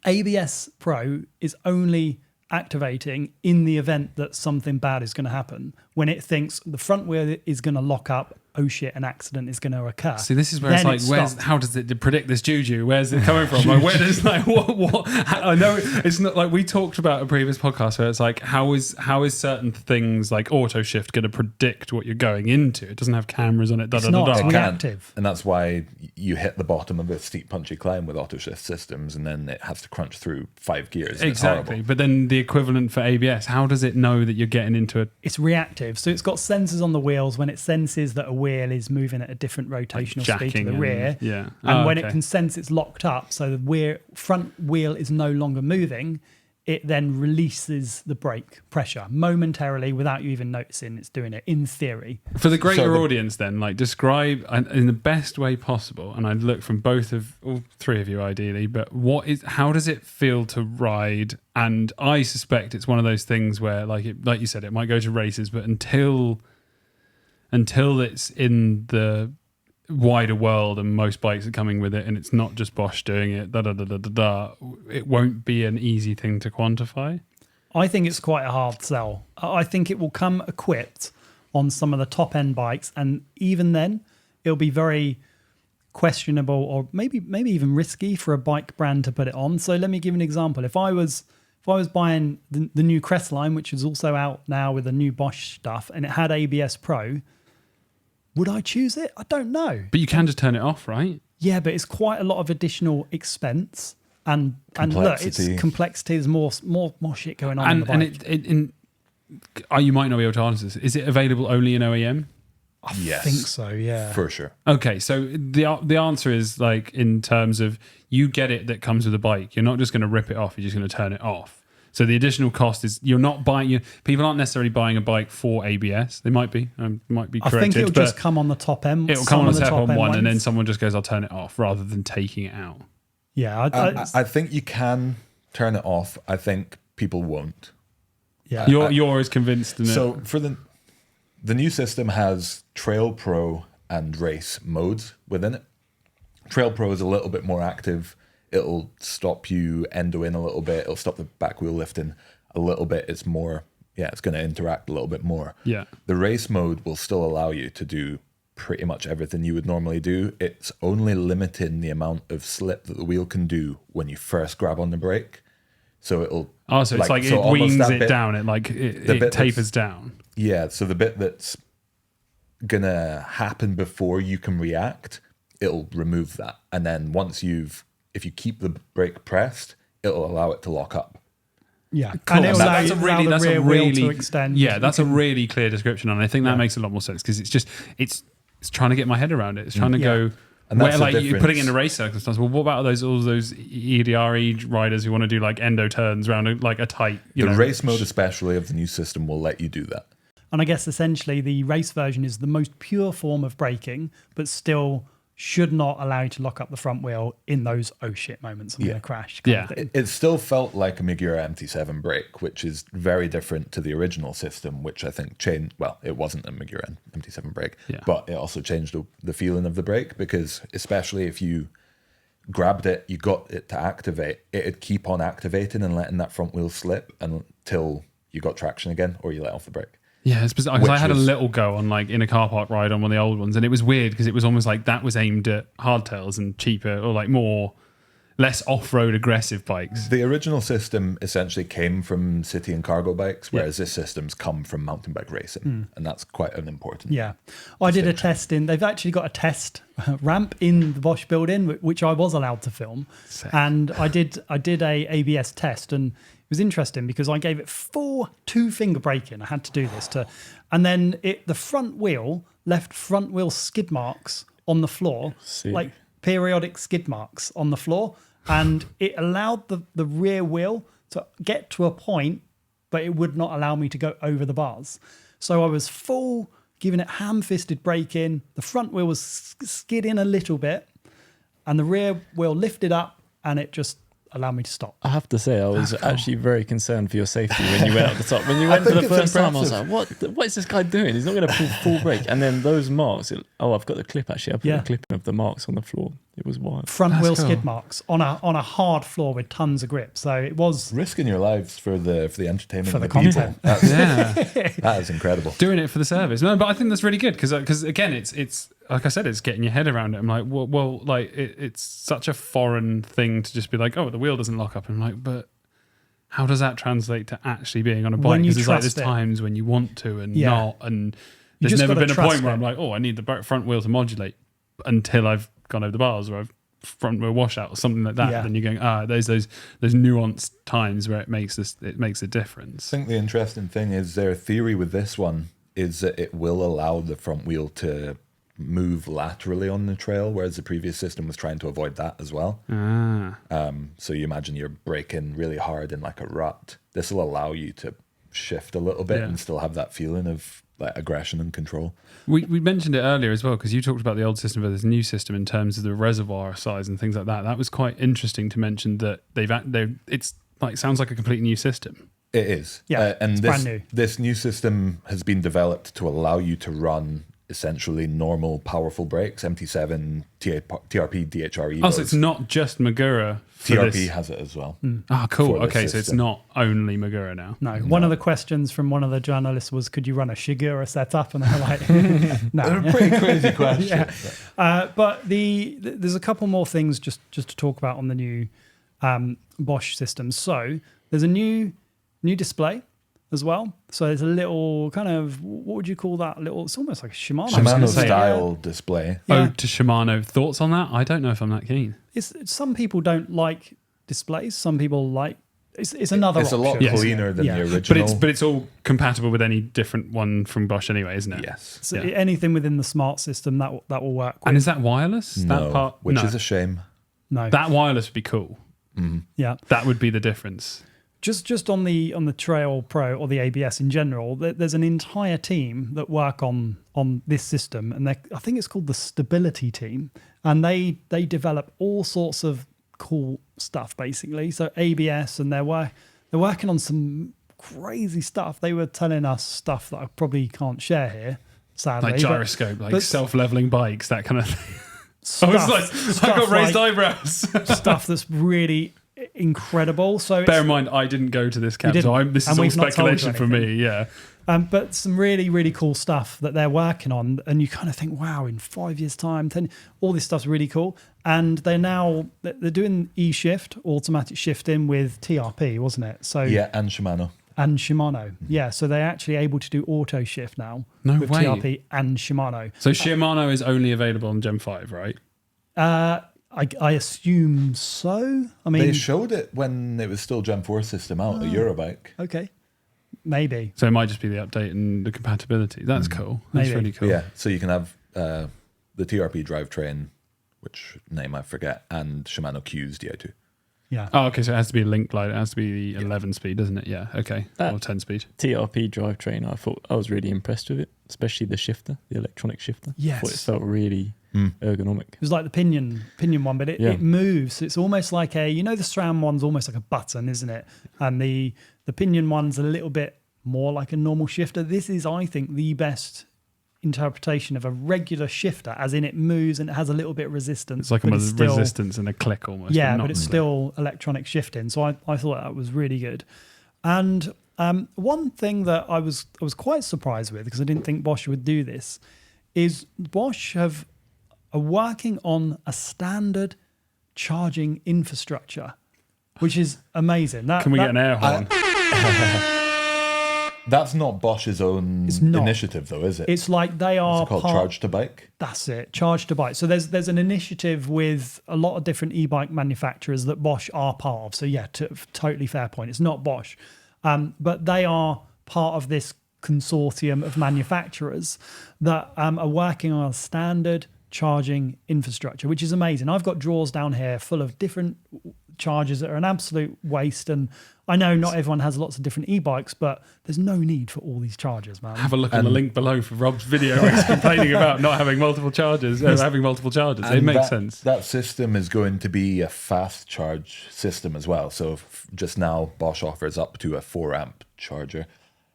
ABS Pro is only activating in the event that something bad is going to happen. When it thinks the front wheel is going to lock up, oh shit, an accident is going to occur. See, this is where it's like, how does it predict this juju? Where's it coming from? Like, where does what? I know it's not like we talked about a previous podcast where it's like, how is certain things like auto shift going to predict what you're going into? It doesn't have cameras on it. It's reactive, and that's why you hit the bottom of a steep, punchy climb with auto shift systems, and then it has to crunch through 5 gears. Exactly, but then the equivalent for ABS, how does it know that you're getting into it? It's reactive, so it's got sensors on the wheels. When it senses that a wheel is moving at a different rotational speed to the rear, and when it can sense it's locked up, so the front wheel is no longer moving, it then releases the brake pressure momentarily without you even noticing it's doing it, in theory. For the greater audience, then, like, describe in the best way possible, and I'd look from all three of you ideally, but how does it feel to ride? And I suspect it's one of those things where, like you said, it might go to races, but until it's in the wider world and most bikes are coming with it and it's not just Bosch doing it, it won't be an easy thing to quantify. I think it's quite a hard sell. I think it will come equipped on some of the top end bikes, and even then it'll be very questionable or maybe even risky for a bike brand to put it on. So let me give an example. If I was buying the new Crestline, which is also out now with the new Bosch stuff, and it had ABS Pro, would I choose it? I don't know. But you can just turn it off, right? Yeah, but it's quite a lot of additional expense and look, it's complexity. There's more shit going on in the bike. You might not be able to answer this. Is it available only in OEM? I think so, yeah. For sure. Okay, so the answer is, like, in terms of you get it that comes with the bike. You're not just going to rip it off. You're just going to turn it off. So the additional cost is you're not buying. People aren't necessarily buying a bike for ABS. They might be. Corrected. I think it'll just come on the top end. It'll come on the top end one, and then someone just goes, "I'll turn it off," rather than taking it out. Yeah, I think you can turn it off. I think people won't. Yeah, you're as convinced in it. So for the new system has Trail Pro and Race modes within it. Trail Pro is a little bit more active. It'll stop you endoing a little bit. It'll stop the back wheel lifting a little bit. It's more, it's going to interact a little bit more. Yeah. The race mode will still allow you to do pretty much everything you would normally do. It's only limiting the amount of slip that the wheel can do when you first grab on the brake. So it'll... Oh, so it's like it wings it down. It tapers down. Yeah, so the bit that's going to happen before you can react, it'll remove that. And then if you keep the brake pressed, it'll allow it to lock up. Yeah, cool. And it'll allow that's the rear wheel to extend. Yeah, that's a really clear description, and I think that makes a lot more sense because it's trying to get my head around it. It's trying to go and where, like, you're putting in a race circumstance. Well, what about all those EDRE riders who want to do like endo turns around a tight? The race mode, especially of the new system, will let you do that. And I guess essentially the race version is the most pure form of braking, but still should not allow you to lock up the front wheel in those "oh shit" moments. I'm going to crash. It still felt like a Magura MT7 brake, which is very different to the original system, which I think changed. Well, it wasn't a Magura MT7 brake, but it also changed the feeling of the brake, because especially if you grabbed it, you got it to activate, it'd keep on activating and letting that front wheel slip until you got traction again or you let off the brake. Yeah, it's bizarre because I had a little go on, like, in a car park ride on one of the old ones, and it was weird because it was almost like that was aimed at hardtails and cheaper or like less off-road aggressive bikes. The original system essentially came from city and cargo bikes, whereas this system's come from mountain bike racing, and that's quite an important. Yeah, I did a test they've actually got a test ramp in the Bosch building, which I was allowed to film. Sick. And I did a ABS test, and it was interesting because I gave it full 2-finger braking. I had to do this and then the front wheel left front wheel skid marks on the floor, like periodic skid marks on the floor, and it allowed the rear wheel to get to a point, but it would not allow me to go over the bars. So I was full giving it ham-fisted braking. The front wheel was skidding a little bit, and the rear wheel lifted up, and it just allowed me to stop. I have to say, I was actually very concerned for your safety when you went up the top. When you went for the first time, I was like, what is this guy doing? He's not going to pull full brake. And then those marks, I've got the clip actually. I put a clip of the marks on the floor. It was wild. Front wheel skid marks on a hard floor with tons of grip. So it was risking your lives for the entertainment for the content. People. That is incredible. Doing it for the service. No, but I think that's really good because again, it's like I said, it's getting your head around it. I'm like, well, like it's such a foreign thing to just be like, oh, the wheel doesn't lock up. And I'm like, but how does that translate to actually being on a bike? Because there's times when you want to and not, and there's never been a point where I'm like, oh, I need the front wheel to modulate until I've gone over the bars or I've front wheel washout or something like that. Then you're going, there's those nuanced times where it makes a difference. I think the interesting thing is their theory with this one is that it will allow the front wheel to move laterally on the trail, whereas the previous system was trying to avoid that as well. So you imagine you're braking really hard in like a rut. This will allow you to shift a little bit and still have that feeling of like aggression and control. We mentioned it earlier as well, because you talked about the old system versus new system in terms of the reservoir size and things like that. That was quite interesting to mention that it's like sounds like a completely new system. It is. Yeah, and it's brand new. This new system has been developed to allow you to run essentially normal powerful brakes, MT7, TRP, DHR, Oh, so it's not just Magura. TRP has it as well. Cool. for the Okay, so it's system. not only Magura now. No, one of the questions from one of the journalists was, could you run a Shigura setup? And they're like, no. They're a pretty crazy question. But there's a couple more things just to talk about on the new Bosch system. So there's a new display as well. So there's a little kind of, what would you call that? It's almost like a Shimano. Shimano say, style display. Yeah. Ode to Shimano. Thoughts on that? I don't know if I'm that keen. Some people don't like displays. Some people like, it's another It's a lot option. cleaner than Yeah. the original. But it's all compatible with any different one from Bosch anyway, isn't it? Yes. So anything within the smart system that will work with. And is that wireless? No, That part? which no. is a shame. No. That wireless would be cool. Yeah. That would be the difference. Just on the Trail Pro or the ABS in general, there's an entire team that work on this system, and I think it's called the stability team, and they develop all sorts of cool stuff basically. So ABS, and they're working on some crazy stuff. They were telling us stuff that I probably can't share here, sadly. Like gyroscope, like but- self-leveling bikes, that kind of thing. Stuff, I was like, I got raised like eyebrows. stuff that's really incredible. So Bear it's, in mind, I didn't go to this camp, didn't, so this and is all we've not told you speculation from me. Yeah. but some really, really cool stuff that they're working on. And you kind of think, wow, in 5 years' time, 10, all this stuff's really cool. And they're doing e-shift, automatic shifting with TRP, wasn't it? So Yeah, and Shimano. and Shimano. Yeah, so they're actually able to do auto shift now No with way. TRP and Shimano. So Shimano is only available on Gen 5, right? I assume so. I mean, They showed it when it was still Gen 4 system out, a Eurobike. okay, maybe. So it might just be the update and the compatibility. That's cool. That's Maybe. really cool. Yeah, so you can have the TRP drivetrain, which name I forget, and Shimano Q's Di2. Yeah. Oh, okay. So it has to be a link light. It has to be the 11 speed, doesn't it? Yeah. Okay. That- Or 10 speed. TRP drivetrain, I was really impressed with it, especially the shifter, the electronic shifter. Yes. I thought it felt really ergonomic. It was like the pinion one, but it moves. It's almost like the SRAM one's almost like a button, isn't it? And the pinion one's a little bit more like a normal shifter. This is, I think, the best interpretation of a regular shifter, as in it moves and it has a little bit of resistance. It's like a but still- resistance and a click almost. Yeah, not- but it's still electronic shifting. So I thought that was really good. And one thing that I was quite surprised with, because I didn't think Bosch would do this, is Bosch are working on a standard charging infrastructure, which is amazing. Can we get an air horn? That's not Bosch's own It's not. initiative, though, is it? It's like they are What's it called? part, Charge to Bike? That's it, Charge to Bike. So there's an initiative with a lot of different e-bike manufacturers that Bosch are part of. So yeah, totally fair point. It's not Bosch, but they are part of this consortium of manufacturers that are working on a standard charging infrastructure, which is amazing. I've got drawers down here full of different chargers that are an absolute waste, and I know not everyone has lots of different e-bikes, but there's no need for all these chargers, man. Have a look on the link below for Rob's video where he's complaining about not having multiple chargers, having multiple chargers. It And makes sense. That system is going to be a fast charge system as well. So just now, Bosch offers up to a 4-amp charger.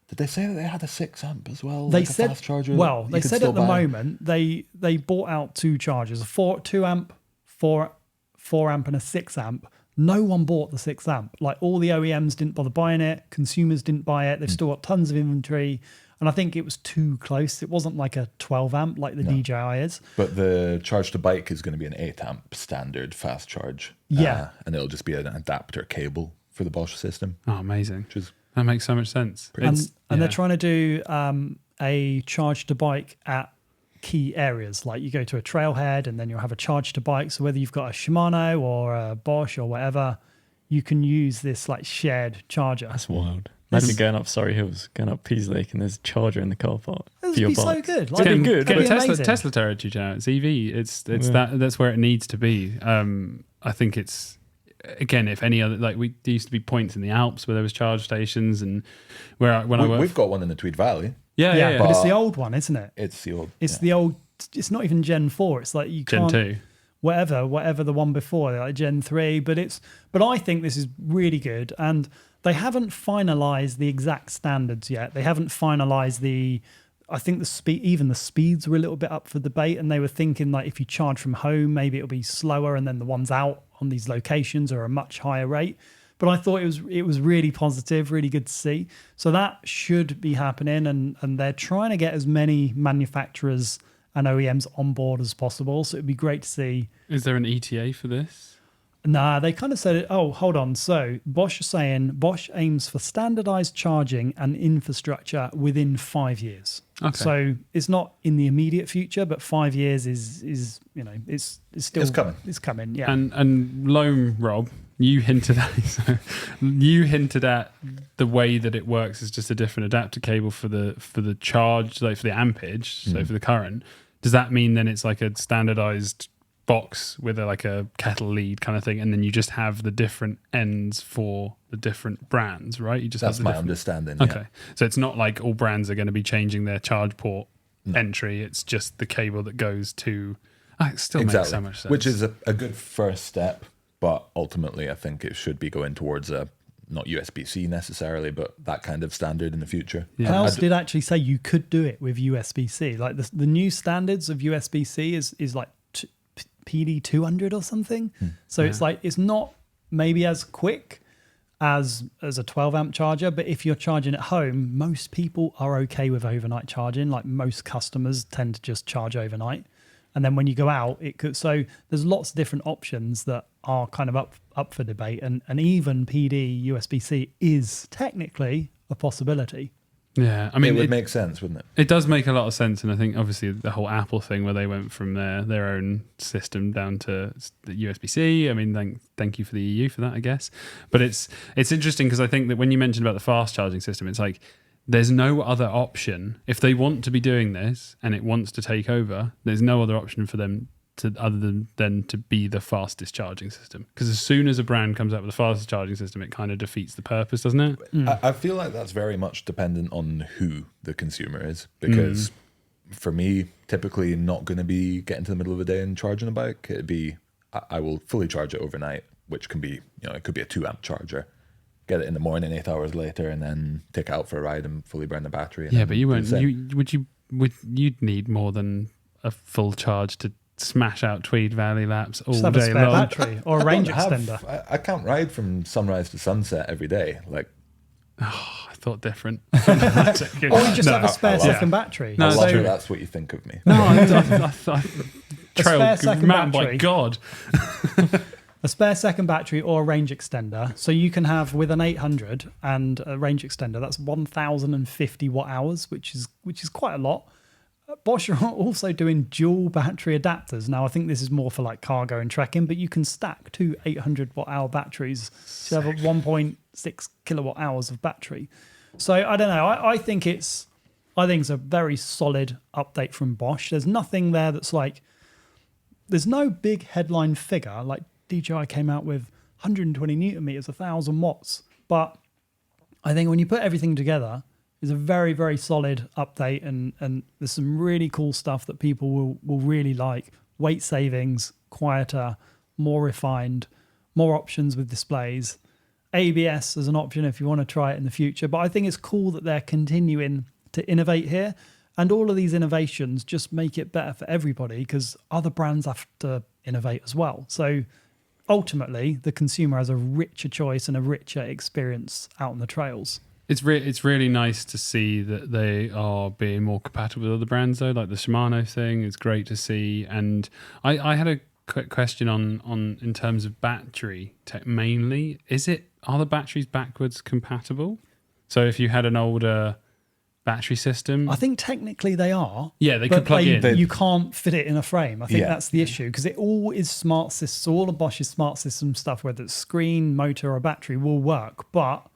Did they say that they had a 6-amp as well? They like a said, fast charger well, that they you could said still at the buy? moment they bought out 2 chargers, a 2-amp, 4-amp, and a 6-amp. No one bought the 6-amp. Like all the OEMs didn't bother buying it. Consumers didn't buy it. They've still got tons of inventory. And I think it was too close. It wasn't like a 12-amp like the DJI is. But the Charge to Bike is going to be an 8-amp standard fast charge. Yeah. And it'll just be an adapter cable for the Bosch system, Oh, amazing. which is That makes so much sense. And they're trying to do a charge to bike at key areas. Like you go to a trailhead and then you'll have a charge to bike. So whether you've got a Shimano or a Bosch or whatever, you can use this like shared charger. That's wild. Imagine going up Surrey Hills, going up Peas Lake, and there's a charger in the car park This for your would be so bike. good. It's getting good. That'd Get be amazing. Tesla territory now. It's EV. It's Yeah. that's where it needs to be. I think it's again, if any other there used to be points in the Alps where there was charge stations, and I worked. We've got one in the Tweed Valley. Yeah. But it's But- the old one, isn't it? It's the old. It's the old. It's not even Gen 4. It's like you Gen can't. 2. Whatever the one before, like Gen 3. But I think this is really good, and they haven't finalised the exact standards yet. They haven't finalised I think the speeds were a little bit up for debate, and they were thinking like if you charge from home, maybe it'll be slower, and then the ones out on these locations are a much higher rate. But I thought it was really positive, really good to see. So that should be happening, and they're trying to get as many manufacturers and OEMs on board as possible. So it'd be great to see. Is there an ETA for this? Nah, they kind of said, oh, hold on. So Bosch is saying Bosch aims for standardized charging and infrastructure within 5 years. Okay. So it's not in the immediate future, but 5 years is it's still It's coming. It's coming, yeah. And Loam, Rob, you hinted at the way that it works is just a different adapter cable for the charge, like for the ampage, so for the current. Does that mean then it's like a standardized box with like a kettle lead kind of thing, and then you just have the different ends for the different brands, right? You just That's have the my different... understanding. Okay, so it's not like all brands are going to be changing their charge port entry. It's just the cable that goes to. It still makes so much sense. Which is a good first step, but ultimately I think it should be going towards not USB-C necessarily, but that kind of standard in the future. Yeah. Klaus did actually say you could do it with USB-C. Like the new standards of USB-C is like PD 200 or something. So it's like it's not maybe as quick as a 12 amp charger, but if you're charging at home, most people are okay with overnight charging. Like most customers tend to just charge overnight, and then when you go out, it could. So there's lots of different options that are kind of up for debate, and even PD USB-C is technically a possibility. Yeah, I mean, it would make sense, wouldn't it? It does make a lot of sense, and I think obviously the whole Apple thing where they went from their own system down to the USB-C. I mean, thank you for the EU for that, I guess. But it's interesting because I think that when you mentioned about the fast charging system, it's like there's no other option if they want to be doing this and it wants to take over. There's no other option for them other than to be the fastest charging system, because as soon as a brand comes out with the fastest charging system, it kind of defeats the purpose, doesn't it? I feel like that's very much dependent on who the consumer is, because for me, typically not going to be getting to the middle of the day and charging a bike. It'd be I will fully charge it overnight, which can be, it could be a 2 amp charger, get it in the morning 8 hours later, and then take it out for a ride and fully burn the battery. And but you won't. You'd need more than a full charge to smash out Tweed Valley laps all Just have a day spare long. battery or a range extender. I can't ride from sunrise to sunset every day. Like, I thought different. Or you just have a spare second battery. No, I so- love that that's what you think of me. No, I spare trailed second mountain battery. bike God. A spare second battery or a range extender. So you can have with an 800 and a range extender, that's 1,050 watt hours, which is quite a lot. Bosch are also doing dual battery adapters. Now, I think this is more for like cargo and trekking, but you can stack two 800 watt hour batteries to have a 1.6 kilowatt hours of battery. So I don't know. I think it's a very solid update from Bosch. There's nothing there that's like, there's no big headline figure. Like DJI came out with 120 newton meters, 1,000 watts. But I think when you put everything together, it's a very, very solid update, and there's some really cool stuff that people will really like. Weight savings, quieter, more refined, more options with displays. ABS as an option if you want to try it in the future. But I think it's cool that they're continuing to innovate here. And all of these innovations just make it better for everybody, because other brands have to innovate as well. So ultimately, the consumer has a richer choice and a richer experience out on the trails. It's really nice to see that they are being more compatible with other brands, though, like the Shimano thing. It's great to see. And I had a quick question on in terms of battery tech mainly. Are the batteries backwards compatible? So if you had an older battery system, I think technically they are. Yeah, they could plug in. You can't fit it in a frame. I think Yeah. that's the issue, because it all is smart systems. So all of Bosch's smart system stuff, whether it's screen, motor, or battery, will work. But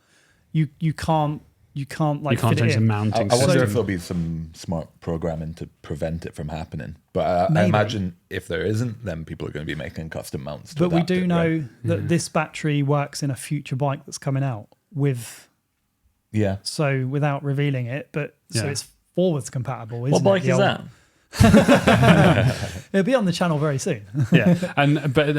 you can't like You can't fit it change the in. mounting I wonder system. if there'll be some smart programming to prevent it from happening. But I Maybe. imagine if there isn't, then people are going to be making custom mounts. To But we adapt do it, know right? that this battery works in a future bike that's coming out with, Yeah. so without revealing it, but so Yeah. it's forwards compatible. Isn't What bike it? is The that? It'll be on the channel very soon. Yeah, but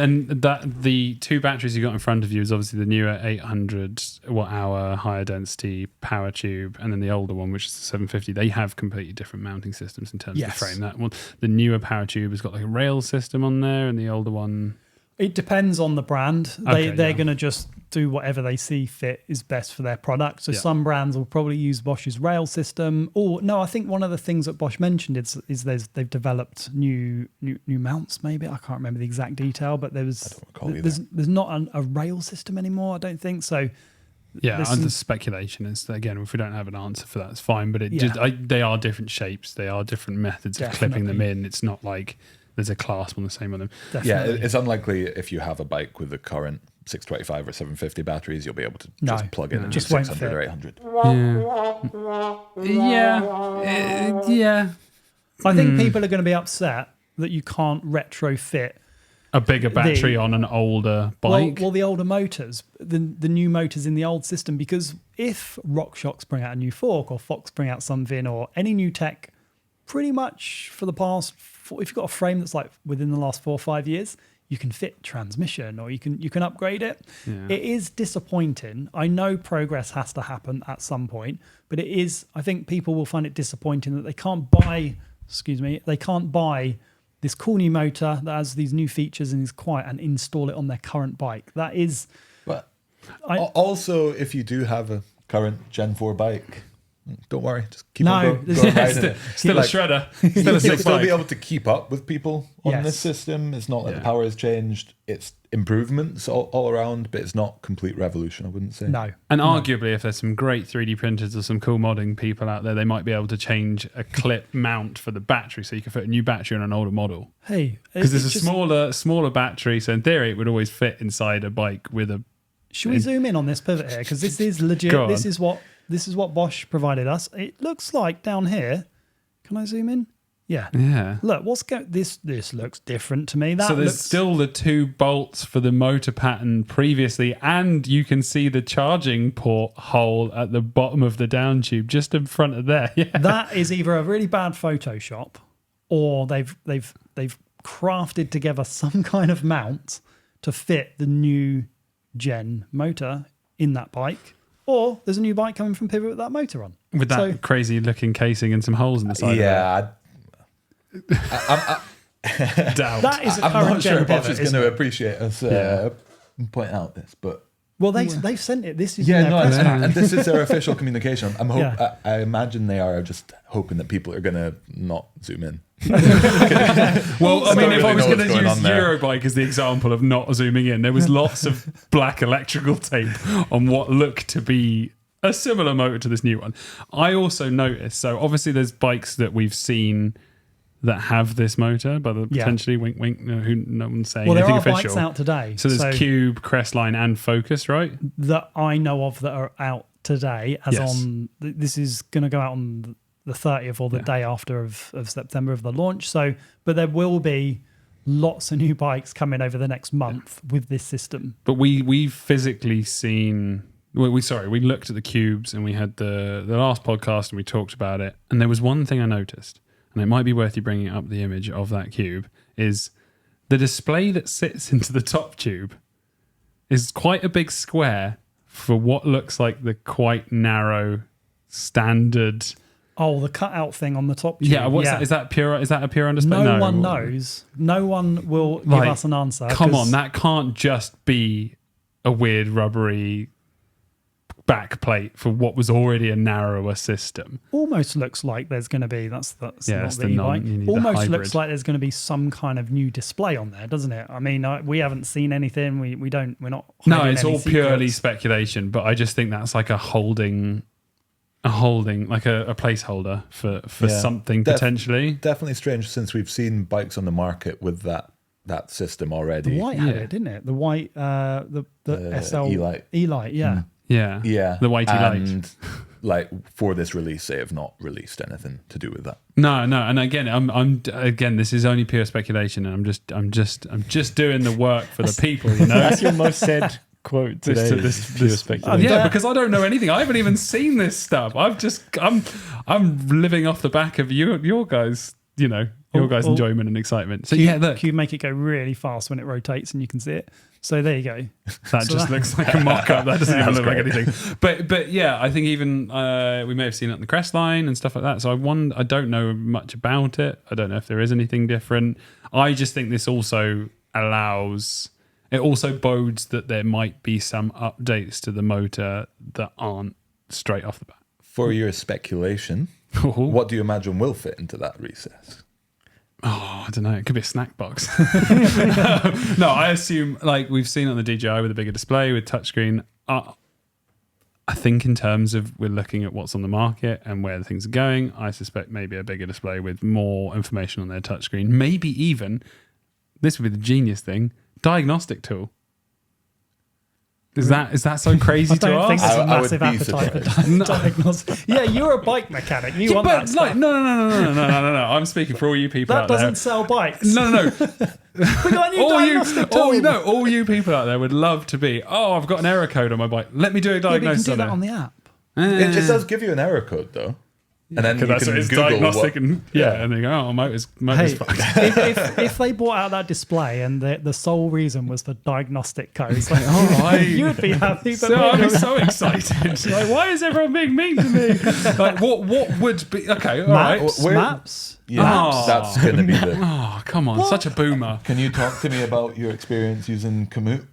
the two batteries you got in front of you is obviously the newer 800 watt hour higher density power tube, and then the older one, which is the 750. They have completely different mounting systems in terms Yes. of the frame. That one, the newer power tube has got like a rail system on there, and the older one. It depends on the brand. Okay, They're yeah. going to just do whatever they see fit is best for their product. So Yeah. some brands will probably use Bosch's rail system. Or no, I think one of the things that Bosch mentioned is they've developed new mounts. Maybe I can't remember the exact detail, but there's not a rail system anymore. I don't think so. Yeah, There's and the some- speculation is that, again, if we don't have an answer for that, it's fine. But Yeah. they are different shapes. They are different methods of clipping them Definitely. in. It's not like there's a clasp on the same on them. Definitely. Yeah, it's unlikely if you have a bike with the current 625 or 750 batteries, you'll be able to No. just plug in a new Just won't 600 or fit. 800. Yeah. I think people are going to be upset that you can't retrofit A bigger battery on an older bike. Well, the older motors, the new motors in the old system, because if RockShox bring out a new fork or Fox bring out something or any new tech, pretty much for the past, if you've got a frame that's like within the last 4 or 5 years, you can fit transmission or you can upgrade it. Yeah. It is disappointing. I know progress has to happen at some point, but it is, I think people will find it disappointing that they can't buy this cool new motor that has these new features and is quiet and install it on their current bike. That is, But I- also, if you do have a current Gen 4 bike, don't worry, just keep No, on this- going riding it. Still Like, a shredder. You'll Still a still 6.5. be able to keep up with people on Yes. this system. It's not like Yeah. the power has changed. It's improvements all around, but it's not complete revolution, I wouldn't say. no. And arguably, if there's some great 3D printers or some cool modding people out there, they might be able to change a clip mount for the battery so you can fit a new battery on an older model. Hey, Because there's it's a just- smaller battery, so in theory, it would always fit inside a bike with a. Should we zoom in on this pivot here? Because this is legit. Go on. This is what Bosch provided us. It looks like down here. Can I zoom in? Yeah. Yeah. Look, this looks different to me. That So there's looks still the two bolts for the motor pattern previously, and you can see the charging port hole at the bottom of the down tube just in front of there. Yeah. that is either a really bad Photoshop or they've crafted together some kind of mount to fit the new gen motor in that bike, or there's a new bike coming from Pivot with that motor on. With that So- crazy looking casing and some holes in the side Yeah, of it. Doubt. That is a I'm current not sure gen Bosch Pivot. is going isn't to it? appreciate us Yeah. pointing out this, but Well, they've sent it. This is yeah, in their no, press and, pack. and this is their official communication. Yeah. I imagine they are just hoping that people are going to not zoom in. Well, I mean, Don't if I really was know going what's to going use on there. Eurobike as the example of not zooming in, there was lots of black electrical tape on what looked to be a similar motor to this new one. I also noticed, so obviously there's bikes that we've seen that have this motor, but Yeah. potentially wink, wink, no one's saying Well, there anything are official. bikes out today. So there's Cube, Crestline, and Focus, right? that I know of that are out today. As Yes. on this is going to go out on the 30th or the day after of September of the launch. So, but there will be lots of new bikes coming over the next month with this system. But we've physically seen. We looked at the cubes and we had the last podcast and we talked about it. And there was one thing I noticed, and it might be worth you bringing up the image of that cube, is the display that sits into the top tube is quite a big square for what looks like the quite narrow standard. Oh, the cutout thing on the top tube. Yeah, what's that? Is that pure? Is that a pure display? No one knows. No one will give us an answer. Come 'cause on, that can't just be a weird rubbery back plate for what was already a narrower system. almost looks like there's going to be that's Yeah, not it's the the e-bike. you need the Almost hybrid. looks like there's going to be some kind of new display on there, doesn't it? I mean, we haven't seen anything. We're not. No, hiding it's any all purely secrets. speculation, but I just think that's like a holding, like a placeholder for Yeah. something Def- potentially. Definitely strange since we've seen bikes on the market with that system already. The white had Yeah. it, didn't it? The white, the SL E-Lite. E-Lite, yeah. Yeah. Yeah. The weighty light. And like for this release, they have not released anything to do with that. No. And again, again, this is only pure speculation, and I'm just doing the work for the people, you know. That's your most said quote today. This Pure speculation. yeah, because I don't know anything. I haven't even seen this stuff. I'm living off the back of your guys, you know, your guys' enjoyment and excitement. So look, you make it go really fast when it rotates and you can see it. So there you go. that just looks like a mock-up. That doesn't even look like anything. But yeah, I think even we may have seen it on the crest line and stuff like that. So I don't know much about it. I don't know if there is anything different. I just think this also it also bodes that there might be some updates to the motor that aren't straight off the bat. For your speculation, what do you imagine will fit into that recess? Oh, I don't know. It could be a snack box. No, I assume, like we've seen on the DJI with a bigger display, with touchscreen. I think in terms of we're looking at what's on the market and where things are going, I suspect maybe a bigger display with more information on their touchscreen. Maybe even, this would be the genius thing, diagnostic tool. Is that so crazy to I don't think ask? there's a I would massive be appetite for diagnostics. Yeah, you're a bike mechanic. You want that stuff. No. I'm speaking for all you people That out there. doesn't sell bikes. No. We got a new diagnostic tool. all you people out there would love to be. Oh, I've got an error code on my bike. Let me do a Yeah, but you can diagnosis do on that it. on the app. It just does give you an error code though. And then you That's can what it's Google diagnostic, what, and and they go, oh, motor's Hey, fucked. if they bought out that display and the sole reason was for diagnostic codes, like, you'd be happy. But I'd be so excited. Like, why is everyone being mean to me? Like, what would be okay? All right. maps. Yeah, Maps. that's going to be the... Oh, come on, such a boomer. Can you talk to me about your experience using Komoot?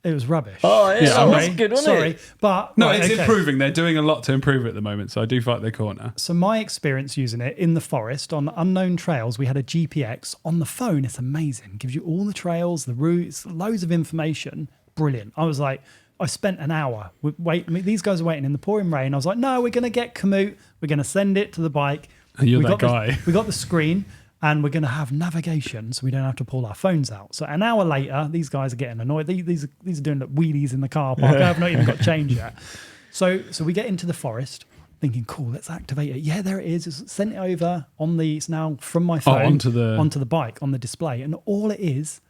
It was rubbish. Oh, yeah, that was Sorry, good, wasn't sorry, it? but No, right, it's okay. improving. They're doing a lot to improve it at the moment, so I do fight their corner. So my experience using it in the forest on unknown trails, we had a GPX on the phone. It's amazing. Gives you all the trails, the routes, loads of information. Brilliant. I was like, I spent an hour. These guys are waiting in the pouring rain. I was like, no, we're going to get Komoot. We're going to send it to the bike. You're we that got the- guy. we got the screen. And we're going to have navigation, so we don't have to pull our phones out. So an hour later, these guys are getting annoyed. These are doing like wheelies in the car park. I have not even got change yet. So we get into the forest, thinking, cool, let's activate it. Yeah, there it is. It's sent it over it's now from my phone onto the bike on the display, and all it is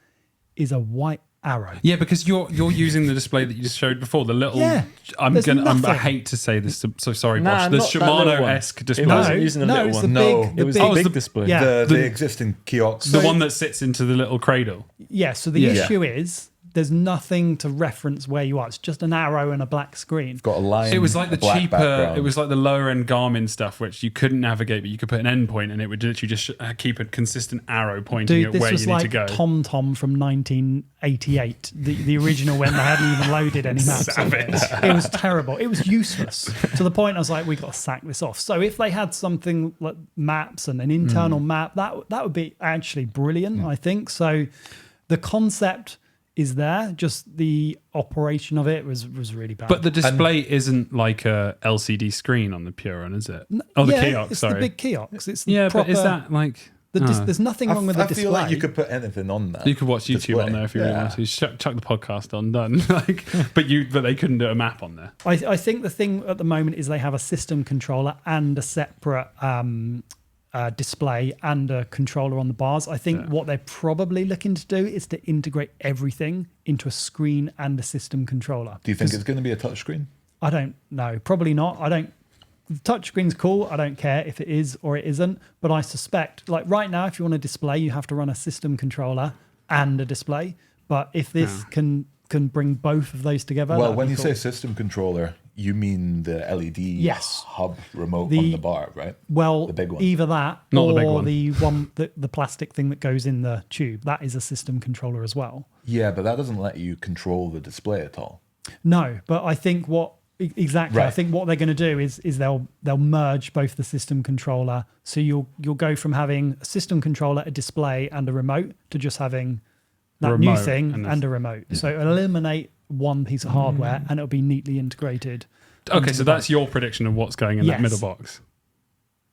a white arrow. Yeah, because you're using the display that you just showed before. The little, Yeah, I there's nothing. hate to say this, so sorry, Nah, Bosch. The not that little one. Shimano-esque display. It wasn't using the little it's one. the No, big. it was big, the Oh, big the- display. Yeah. The existing kiosk. the one that sits into the little cradle. Yeah. So the issue is there's nothing to reference where you are. It's just an arrow and a black screen. Got a line. It was like the a black cheaper, background. it was like the lower end Garmin stuff, which you couldn't navigate, but you could put an endpoint and it would literally just keep a consistent arrow pointing Dude, at this where was you need like to go. TomTom from 1988, the original when they hadn't even loaded any maps on it. It was terrible. It was useless to the point I was like, we got to sack this off. So if they had something like maps and an internal map, that would be actually brilliant, I think. So the concept is there, just the operation of it was really bad. But the display isn't like a LCD screen on the Puron, is it? Oh, the kiosk, it's sorry. the big kiosk. It's Yeah, proper, but is that like... there's nothing wrong with the I display. feel like you could put anything on that. You could watch YouTube display. on there if you really Yeah. want to. Chuck the podcast on, done. But they couldn't do a map on there. I think the thing at the moment is they have a system controller and a separate display and a controller on the bars. I think what they're probably looking to do is to integrate everything into a screen and a system controller. Do you think it's going to be a touchscreen? I don't know. Probably not. Touchscreen's cool. I don't care if it is or it isn't. But I suspect, like right now, if you want a display, you have to run a system controller and a display. But if this can bring both of those together, Well, that'd when be you cool. say system controller, you mean the LED Yes. hub remote on the bar, right? Well, the big one. either that Not or the big one. the one, the plastic thing that goes in the tube. That is a system controller as well. Yeah, but that doesn't let you control the display at all. No, but I think exactly. I Right. think what they're going to do is they'll merge both the system controller. So you'll go from having a system controller, a display, and a remote to just having that new Remote thing and a remote. So it'll eliminate one piece of hardware and it'll be neatly integrated. Okay, so that's your prediction of what's going in that Yes. middle box.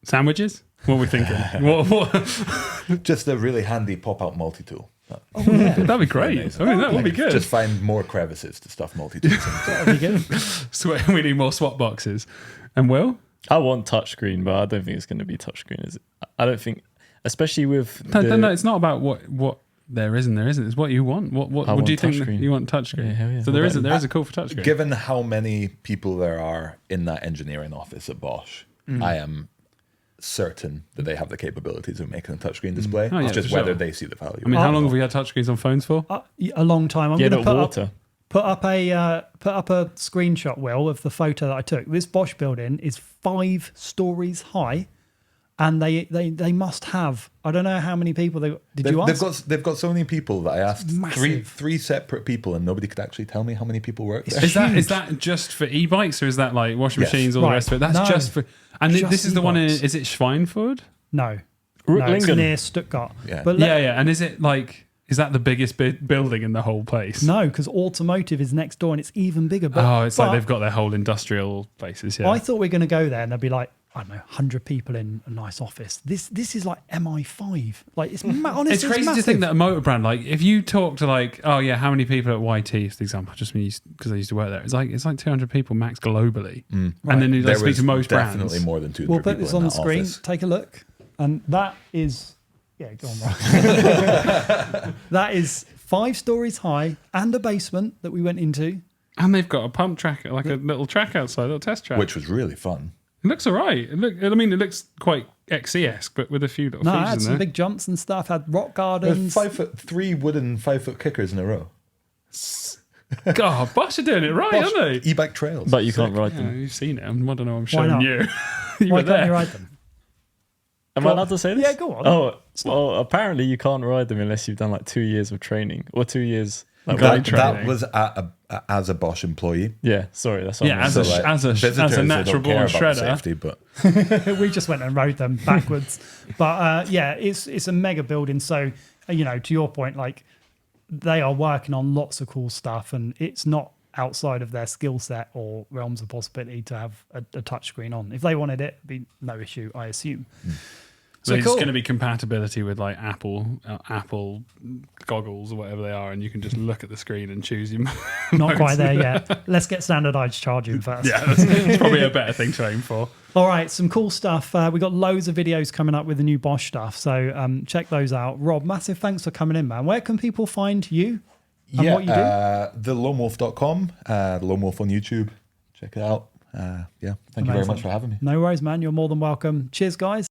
Sandwiches? What are we thinking? what? Just a really handy pop-out multi-tool. Oh, yeah. That'd be great. I mean, that would be good. Just find more crevices to stuff multi-tools into. That'd be good. So we need more swap boxes. And Will? I want touchscreen, but I don't think it's going to be touchscreen. Is it? I don't think, especially with No, it's not about what there is and there isn't. It's what you want. What do you think touchscreen. you want touchscreen? Yeah, hell yeah. So there is a call for touchscreen. Given how many people there are in that engineering office at Bosch, I am certain that they have the capabilities of making a touchscreen display. Oh, yeah, it's just for whether sure. they see the value. I mean, how long have we had touchscreens on phones for? A long time. I'm Yeah, going not to water. put up a screenshot, Will, of the photo that I took. This Bosch building is 5 stories high, and they must have. I don't know how many people they did. You ask? They've got so many people that I asked massive. three separate people, and nobody could actually tell me how many people work there. Is that just for e-bikes, or is that like washing Yes. machines, all the Right. rest of it? That's No, just for. And just this is the one in. e-bikes. Is it Schweinfurt? No, it's Rücklingen. near Stuttgart. Yeah. But Yeah. And is it like? Is that the biggest building in the whole place? no, because automotive is next door and it's even bigger. But, Oh, it's like but they've got their whole industrial places. Yeah. I thought we were going to go there and there'd be like, I don't know, 100 people in a nice office. This is like MI5. Like it's honestly, It's crazy to massive. think that a motor brand, like if you talk to like, oh yeah, how many people at YT, for example, just because I used to work there, it's like 200 people max globally, and then you There like, speak was to most definitely brands. more than 200 We'll put people this in on the that screen. office. Take a look, and that is go on, right. That is 5 stories high and a basement that we went into. And they've got a pump track, like a little track outside, a little test track. Which was really fun. It looks all right. It looks quite XE-esque, but with a few little No, I features had in some there. big jumps and stuff. Had rock There's gardens. 3 wooden 5-foot kickers in a row. God, Bosch are doing it right, Bosch aren't they? e-bike trails. But you can't ride Yeah, them. you've seen it. I don't know. I'm Why showing not? you. You Why were can't there. you ride them? Am I allowed to say this? Yeah, go on. Oh, well, apparently you can't ride them unless you've done like 2 years of training or 2 years. Like, Got riding it. that training. was as a Bosch employee. Yeah, sorry, that's what Yeah, I meant. as a visitors, they natural don't care born about the shredder. safety, but We just went and rode them backwards. But yeah, it's a mega building. So, to your point, like they are working on lots of cool stuff, and it's not outside of their skill set or realms of possibility to have a touchscreen on. If they wanted it, it'd be no issue, I assume. So There's cool. going to be compatibility with like Apple goggles or whatever they are, and you can just look at the screen and choose your. Not quite there yet. Let's get standardized charging first. Yeah, that's probably a better thing to aim for. All right, some cool stuff. We got loads of videos coming up with the new Bosch stuff, so check those out. Rob, massive thanks for coming in, man. Where can people find you and what you do? thelonemwolf.com, the Lone Wolf on YouTube. Check it out. Thank you very Amazing. much for having me. No worries, man. You're more than welcome. Cheers, guys.